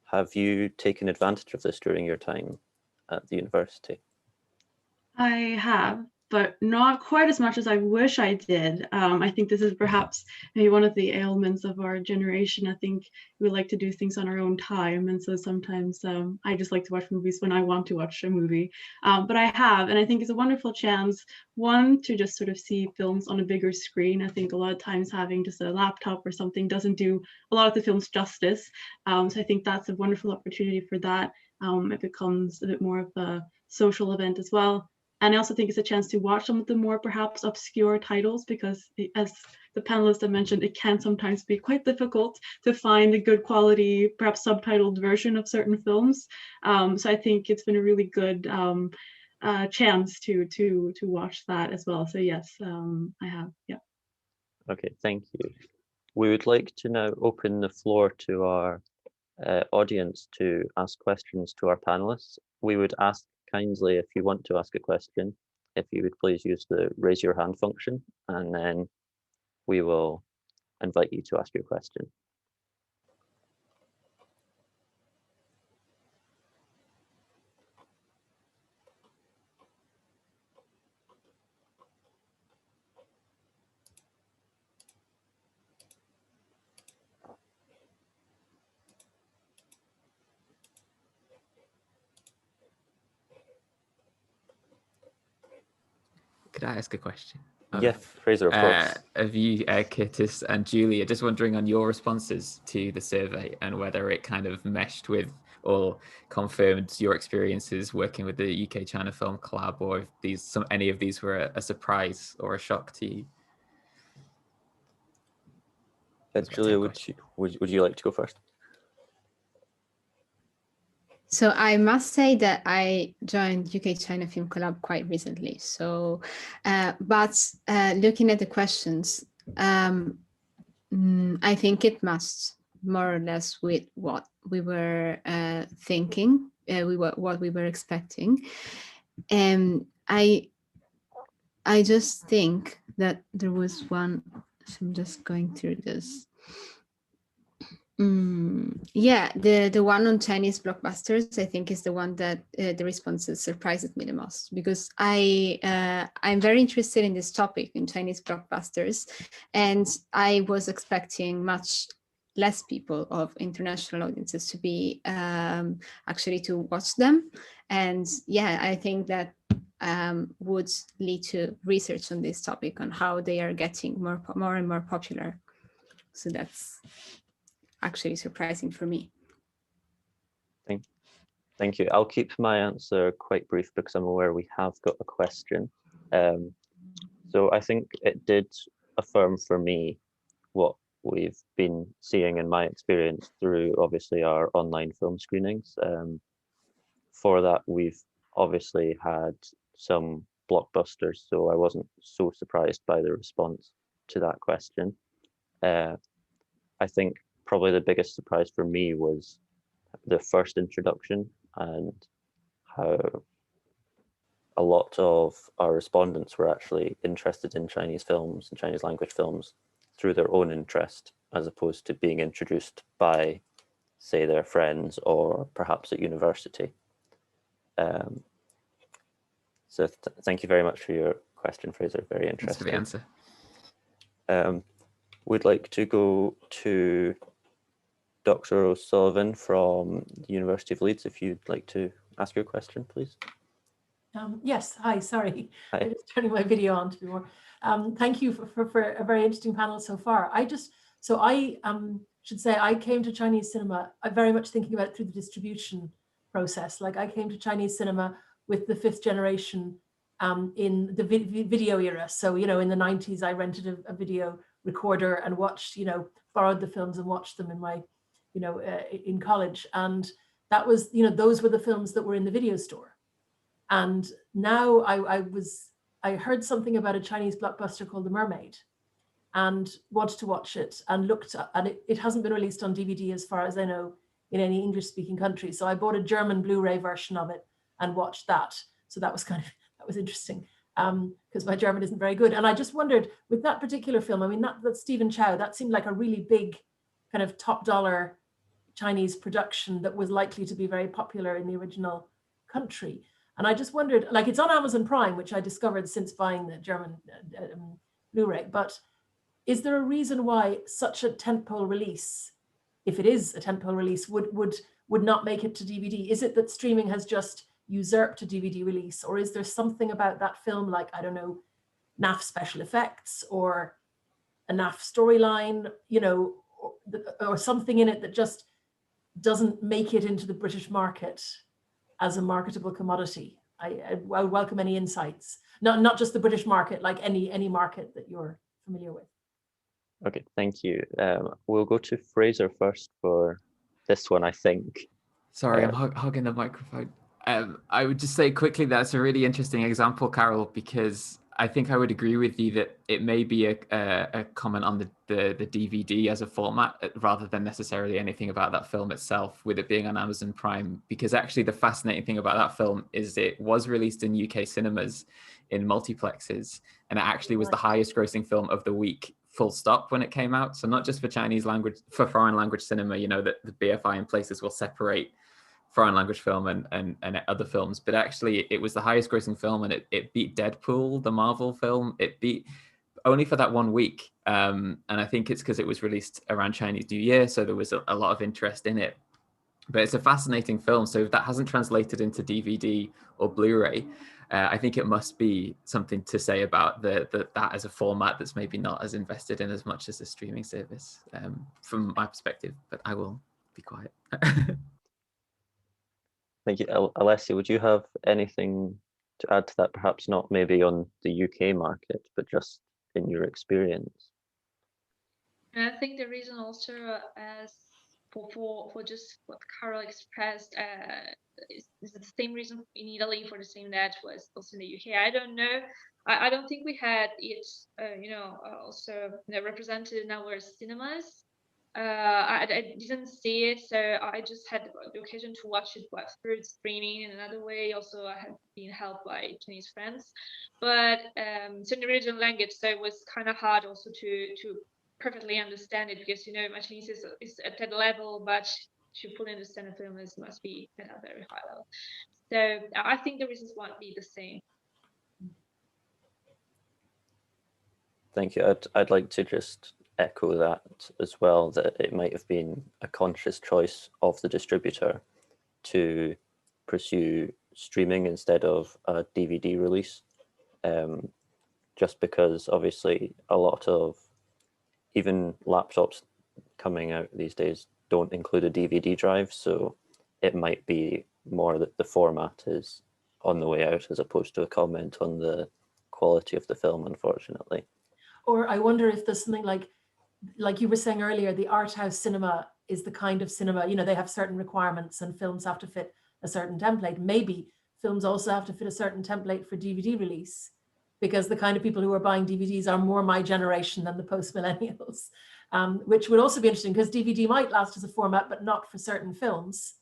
Have you taken advantage of this during your time at the university? I have, but not quite as much as I wish I did. I think this is perhaps maybe one of the ailments of our generation. I think we like to do things on our own time, and so sometimes I just like to watch movies when I want to watch a movie. But I have, and I think it's a wonderful chance, one, to just sort of see films on a bigger screen. I think a lot of times having just a laptop or something doesn't do a lot of the films justice. So I think that's a wonderful opportunity for that. It becomes a bit more of a social event as well. And I also think it's a chance to watch some of the more perhaps obscure titles, because as the panelists have mentioned, it can sometimes be quite difficult to find a good quality, perhaps subtitled version of certain films. So I think it's been a really good chance to watch that as well. So yes, I have, yeah. Okay, thank you. We would like to now open the floor to our audience to ask questions to our panelists. We would ask kindly, if you want to ask a question, if you would please use the raise your hand function, and then we will invite you to ask your question. Could I ask a question? Yes, Fraser, of course. Of you, Curtis and Julia, just wondering on your responses to the survey and whether it kind of meshed with or confirmed your experiences working with the UK China Film Collab, or if any of these were a surprise or a shock to you. Julia, would you like to go first? So I must say that I joined UK China Film Collab quite recently. So, but looking at the questions, I think it must more or less with what we were thinking, what we were expecting. And I just think that there was one. So I'm just going through this. Yeah, the one on Chinese blockbusters, I think, is the one that the responses surprised me the most, because I'm very interested in this topic in Chinese blockbusters, and I was expecting much less people of international audiences to be actually to watch them. And yeah, I think that would lead to research on this topic, on how they are getting more and more popular. So that's actually surprising for me. Thank you. I'll keep my answer quite brief because I'm aware we have got a question. So I think it did affirm for me what we've been seeing in my experience through obviously our online film screenings. For that, we've obviously had some blockbusters, so I wasn't so surprised by the response to that question. I think probably the biggest surprise for me was the first introduction, and how a lot of our respondents were actually interested in Chinese films and Chinese language films through their own interest, as opposed to being introduced by, say, their friends or perhaps at university. So thank you very much for your question, Fraser. Very interesting. Thanks for the answer. We'd like to go to Dr. O'Sullivan from the University of Leeds, if you'd like to ask your question, please. Yes, hi, sorry. Hi. I'm just turning my video on to be more. Thank you for a very interesting panel so far. I should say I came to Chinese cinema, very much thinking about it through the distribution process. Like I came to Chinese cinema with the fifth generation in the video era. So, you know, in the 90s, I rented a video recorder and watched, you know, borrowed the films and watched them in my, you know, in college. And that was, you know, those were the films that were in the video store. And now I heard something about a Chinese blockbuster called The Mermaid and wanted to watch it, and looked, and it hasn't been released on DVD as far as I know in any English speaking country. So I bought a German Blu-ray version of it and watched that. So that was that was interesting because my German isn't very good. And I just wondered with that particular film, I mean, that Stephen Chow, that seemed like a really big kind of top dollar Chinese production that was likely to be very popular in the original country. And I just wondered, like it's on Amazon Prime, which I discovered since buying the German Blu-ray, but is there a reason why such a tentpole release, if it is a tentpole release, would not make it to DVD? Is it that streaming has just usurped a DVD release, or is there something about that film, like, I don't know, NAF special effects or a NAF storyline, you know, or something in it that just doesn't make it into the British market as a marketable commodity? I would welcome any insights, not just the British market, like any market that you're familiar with. Okay, thank you. We'll go to Fraser first for this one, I think. Sorry, I'm hugging the microphone. I would just say quickly, that's a really interesting example, Carol, because I think I would agree with you that it may be a comment on the DVD as a format rather than necessarily anything about that film itself, with it being on Amazon Prime, because actually the fascinating thing about that film is it was released in UK cinemas in multiplexes, and it actually was the highest grossing film of the week, full stop, when it came out. So not just for Chinese language, for foreign language cinema, you know, that the BFI in places will separate foreign language film and other films, but actually it was the highest grossing film, and it beat Deadpool, the Marvel film. It beat only for that 1 week. And I think it's because it was released around Chinese New Year, so there was a lot of interest in it. But it's a fascinating film. So if that hasn't translated into DVD or Blu-ray, I think it must be something to say about that as a format that's maybe not as invested in as much as a streaming service, from my perspective. But I will be quiet. Thank you. Alessia, would you have anything to add to that? Perhaps not maybe on the UK market, but just in your experience? I think the reason also, as for just what Carol expressed, is the same reason in Italy for the same that was also in the UK. I don't know. I don't think we had it, also represented in our cinemas. I didn't see it, so I just had the occasion to watch it through streaming in another way. Also, I had been helped by Chinese friends, but so in the original language, so it was kind of hard also to perfectly understand it, because my Chinese is at that level, but to fully understand the film must be at a very high level. So I think the reasons won't be the same. Thank you. I'd like to just echo that as well, that it might have been a conscious choice of the distributor to pursue streaming instead of a DVD release, just because obviously a lot of even laptops coming out these days don't include a DVD drive, so it might be more that the format is on the way out as opposed to a comment on the quality of the film, unfortunately. Or I wonder if there's something like you were saying earlier, the art house cinema is the kind of cinema, they have certain requirements and films have to fit a certain template. Maybe films also have to fit a certain template for DVD release, because the kind of people who are buying DVDs are more my generation than the post-millennials, which would also be interesting, because DVD might last as a format, but not for certain films,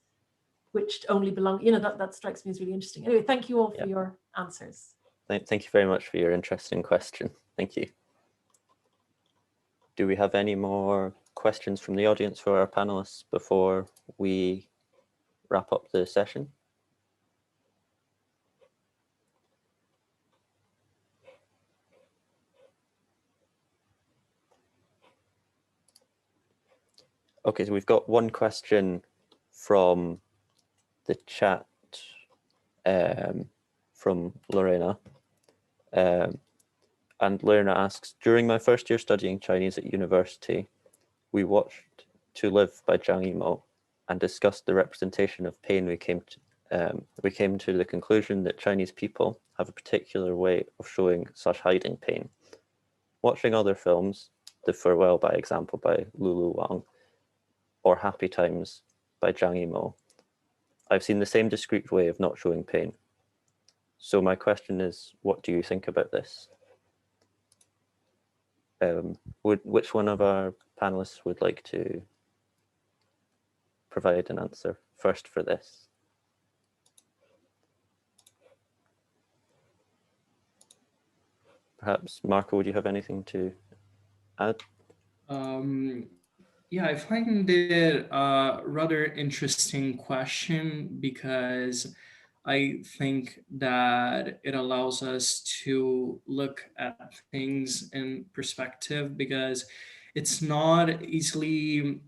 which only belong, that strikes me as really interesting. Anyway, thank you all for your answers. Thank you very much for your interesting question. Thank you. Do we have any more questions from the audience for our panelists before we wrap up the session? Okay, so we've got one question from the chat from Lorena. And Lorena asks, during my first year studying Chinese at university, we watched To Live by Zhang Yimou and discussed the representation of pain. We came to the conclusion that Chinese people have a particular way of showing such hiding pain. Watching other films, The Farewell, by example, by Lulu Wang, or Happy Times by Zhang Yimou, I've seen the same discrete way of not showing pain. So my question is, what do you think about this? Which one of our panelists would like to provide an answer first for this? Perhaps, Marco, would you have anything to add? Yeah, I find it a rather interesting question, because I think that it allows us to look at things in perspective, because it's not easily,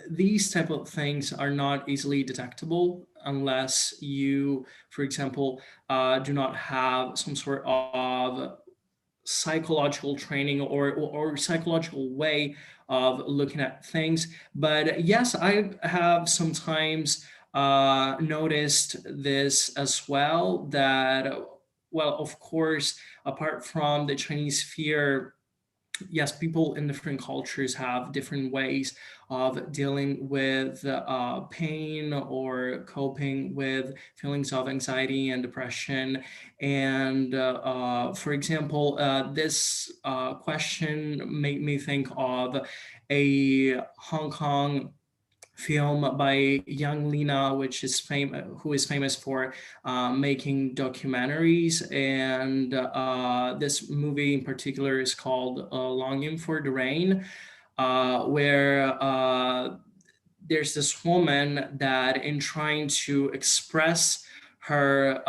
these type of things are not easily detectable unless you, for example, do not have some sort of psychological training or psychological way of looking at things. But yes, I have sometimes noticed this as well, that, well, of course, apart from the Chinese fear, yes, people in different cultures have different ways of dealing with pain or coping with feelings of anxiety and depression. And for example, this question made me think of a Hong Kong film by Young Lina, who is famous for making documentaries, and this movie in particular is called Longing for the Rain, where there's this woman that, in trying to express her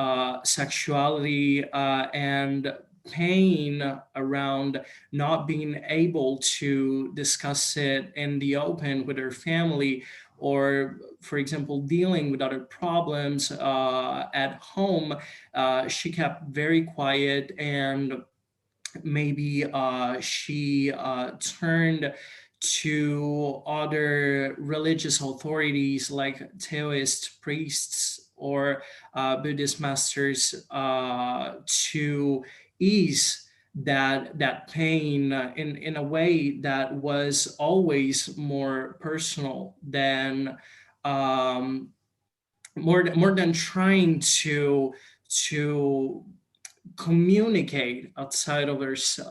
sexuality and pain around not being able to discuss it in the open with her family, or, for example, dealing with other problems at home, she kept very quiet, and maybe she turned to other religious authorities like Taoist priests or Buddhist masters to ease that pain in a way that was always more personal than more than trying to communicating outside of herself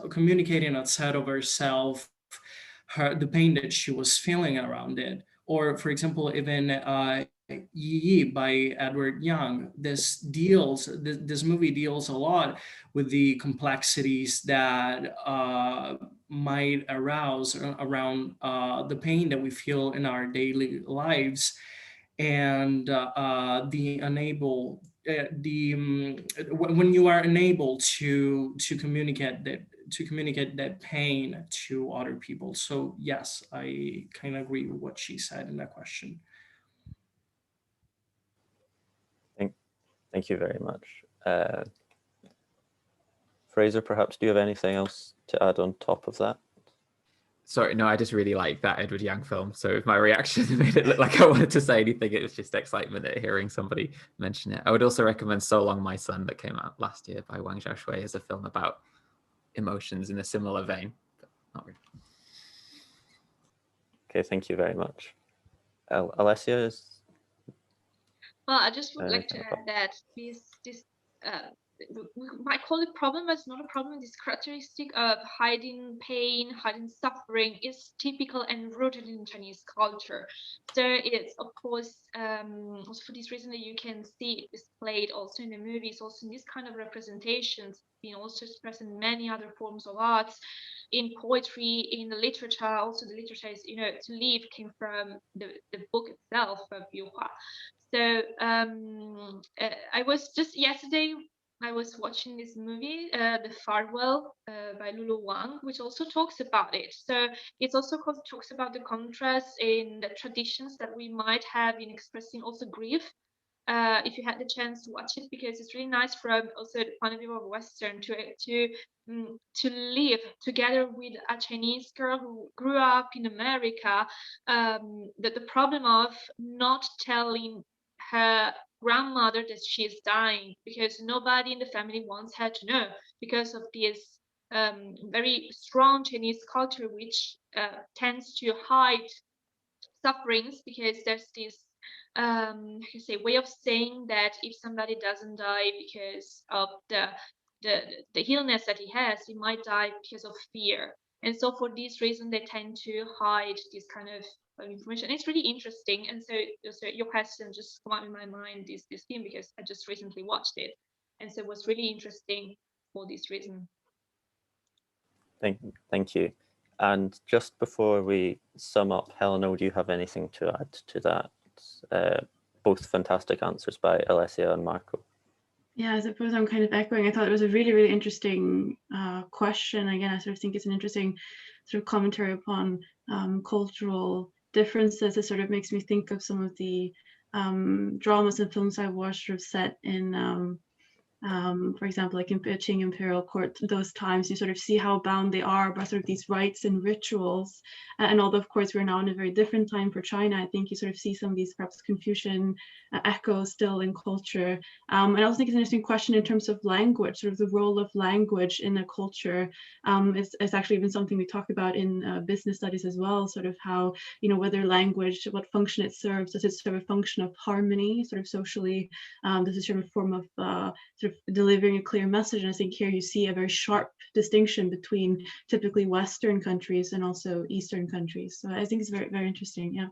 the pain that she was feeling around it. Or, for example, even Yi by Edward Young. This movie deals a lot with the complexities that might arouse around the pain that we feel in our daily lives, and when you are unable to communicate that pain to other people. So yes, I kind of agree with what she said in that question. Thank you very much. Fraser, perhaps do you have anything else to add on top of that? Sorry, no, I just really like that Edward Young film. So if my reaction made it look like I wanted to say anything, it was just excitement at hearing somebody mention it. I would also recommend So Long, My Son, that came out last year by Wang Xiaoshui, as a film about emotions in a similar vein, but not really. Okay, thank you very much. Alessia is... Well, I just would like to add that this we might call it problem, but it's not a problem. This characteristic of hiding pain, hiding suffering is typical and rooted in Chinese culture. So it's, of course, also for this reason that you can see it displayed also in the movies, also in this kind of representations, being also expressed in many other forms of arts, in poetry, in the literature. Also, the literature is, to live came from the book itself of Yu Hua. So I was just yesterday, I was watching this movie, The Farewell by Lulu Wang, which also talks about it. So it's also talks about the contrast in the traditions that we might have in expressing also grief. If you had the chance to watch it, because it's really nice from also the point of view of Western to live together with a Chinese girl who grew up in America. The problem of not telling her grandmother that she is dying, because nobody in the family wants her to know, because of this very strong Chinese culture, which tends to hide sufferings, because there's this way of saying that if somebody doesn't die because of the illness that he has, he might die because of fear. And so for this reason, they tend to hide this kind of information. It's really interesting. And so your question just came up in my mind, this theme, because I just recently watched it. And so it was really interesting for this reason. Thank you. And just before we sum up, Helena, do you have anything to add to that? Both fantastic answers by Alessia and Marco. Yeah, I suppose I'm kind of echoing. I thought it was a really, really interesting question. Again, I sort of think it's an interesting sort of commentary upon cultural differences. It sort of makes me think of some of the dramas and films I watched sort of set in For example, like in Qing imperial court, those times, you sort of see how bound they are by sort of these rites and rituals. And although, of course, we're now in a very different time for China, I think you sort of see some of these perhaps Confucian echoes still in culture. And I also think it's an interesting question in terms of language, sort of the role of language in a culture. It's actually even something we talk about in business studies as well, sort of how, whether language, what function it serves. Does it serve a function of harmony, sort of socially? Does it serve a form of sort of delivering a clear message? And I think here you see a very sharp distinction between typically Western countries and also Eastern countries. So I think it's very, very interesting. Yeah.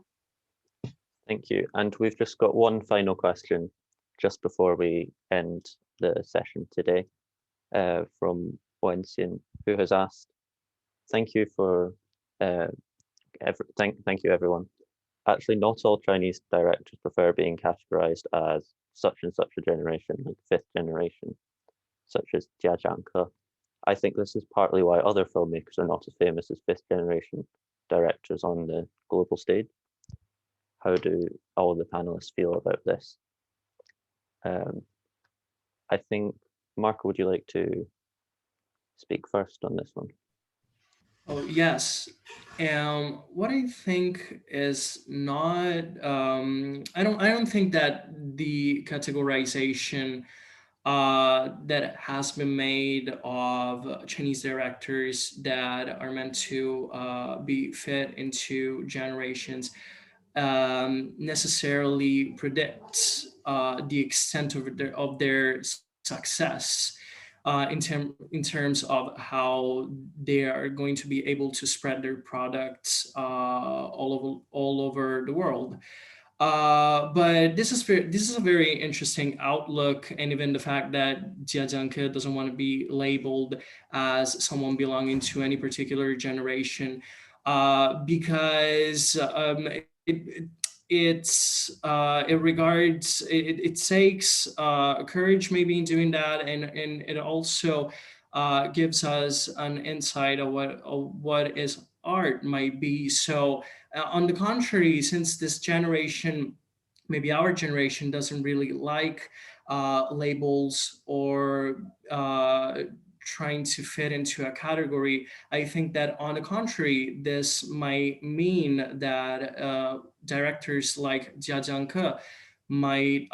Thank you. And we've just got one final question just before we end the session today from Wenxian, who has asked, thank you for, thank you everyone. Actually, not all Chinese directors prefer being categorized as such and such a generation, like fifth generation, such as Jia Zhangke. I think this is partly why other filmmakers are not as famous as fifth generation directors on the global stage. How do all the panelists feel about this? I think, Marco, would you like to speak first on this one? Oh, yes. What I think is not, I don't think that the categorization that has been made of Chinese directors that are meant to be fit into generations necessarily predicts the extent of their success in terms of how they are going to be able to spread their products all over the world. But this is a very interesting outlook, and even the fact that Jia Zhangke doesn't want to be labeled as someone belonging to any particular generation, because it takes courage maybe in doing that, and it also gives us an insight of what is art might be. So on the contrary, since this generation, maybe our generation, doesn't really like labels or trying to fit into a category, I think that on the contrary, this might mean that directors like Jia Zhangke might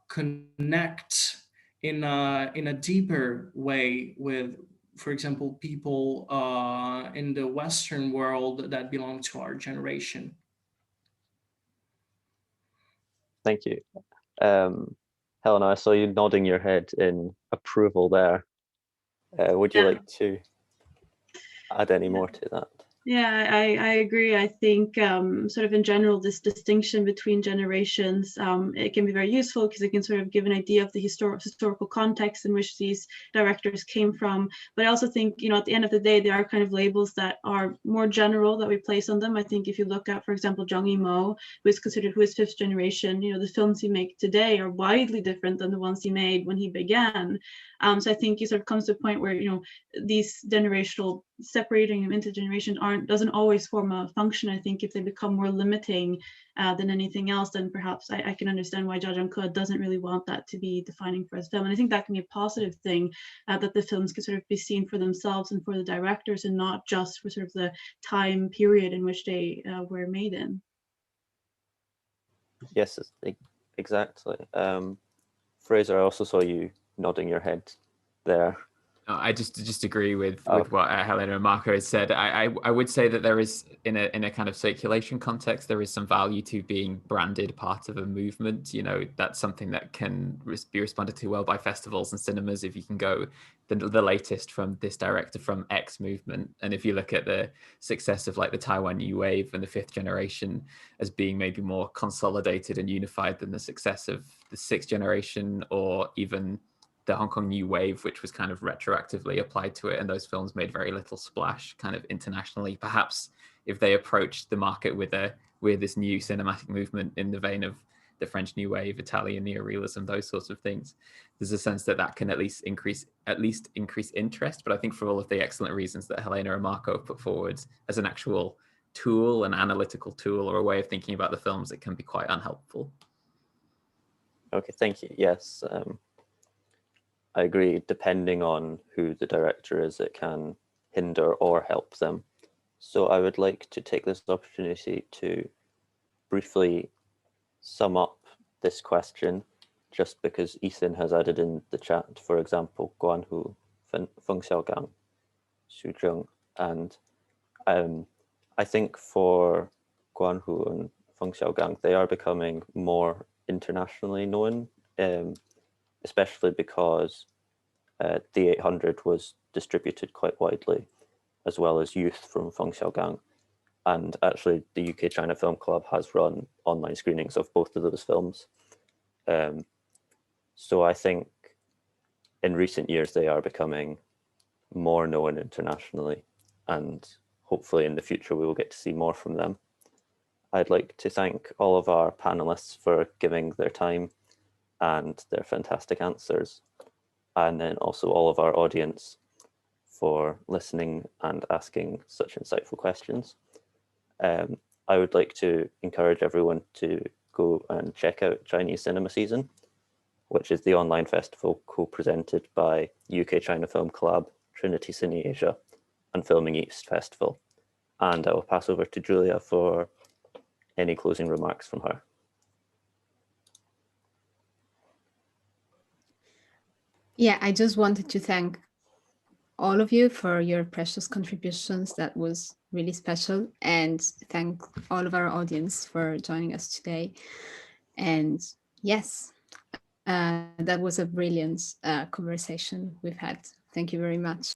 connect in a deeper way with, for example, people in the Western world that belong to our generation. Thank you. Helena, I saw you nodding your head in approval there. Would you like to add any more to that? Yeah, I agree. I think sort of in general, this distinction between generations, it can be very useful because it can sort of give an idea of the historical context in which these directors came from. But I also think, at the end of the day, there are kind of labels that are more general that we place on them. I think if you look at, for example, Zhang Yimou, who is fifth generation, the films he makes today are widely different than the ones he made when he began. So I think he sort of comes to a point where, these generational separating them into generations doesn't always form a function. I think if they become more limiting than anything else, then perhaps I can understand why Jia Zhangke doesn't really want that to be defining for his film. And I think that can be a positive thing, that the films can sort of be seen for themselves and for the directors, and not just for sort of the time period in which they were made in. Yes, exactly. Fraser, I also saw you nodding your head there. I just agree with what Helena and Marco has said. I would say that there is, in a kind of circulation context, there is some value to being branded part of a movement. That's something that can be responded to well by festivals and cinemas. If you can go the latest from this director from X movement, and if you look at the success of like the Taiwan New Wave and the fifth generation as being maybe more consolidated and unified than the success of the sixth generation, or even the Hong Kong New Wave, which was kind of retroactively applied to it, and those films made very little splash kind of internationally. Perhaps if they approached the market with this new cinematic movement in the vein of the French New Wave, Italian neorealism, those sorts of things, there's a sense that can at least increase interest. But I think for all of the excellent reasons that Helena and Marco have put forward, as an actual tool, an analytical tool, or a way of thinking about the films, it can be quite unhelpful. Okay, thank you. Yes. I agree, depending on who the director is, it can hinder or help them. So I would like to take this opportunity to briefly sum up this question, just because Ethan has added in the chat, for example, Guanhu, Feng Xiaogang, Xu Zheng, and I think for Guanhu and Feng Xiaogang, they are becoming more internationally known, especially because the 800 was distributed quite widely, as well as Youth from Feng Xiaogang. And actually, the UK China Film Club has run online screenings of both of those films. So I think in recent years, they are becoming more known internationally, and hopefully in the future, we will get to see more from them. I'd like to thank all of our panelists for giving their time and their fantastic answers, and then also all of our audience for listening and asking such insightful questions. I would like to encourage everyone to go and check out Chinese Cinema Season, which is the online festival co-presented by UK China Film Club, Trinity Cine Asia, and Filming East Festival. And I will pass over to Julia for any closing remarks from her. Yeah, I just wanted to thank all of you for your precious contributions. That was really special. And thank all of our audience for joining us today. And yes, that was a brilliant conversation we've had. Thank you very much.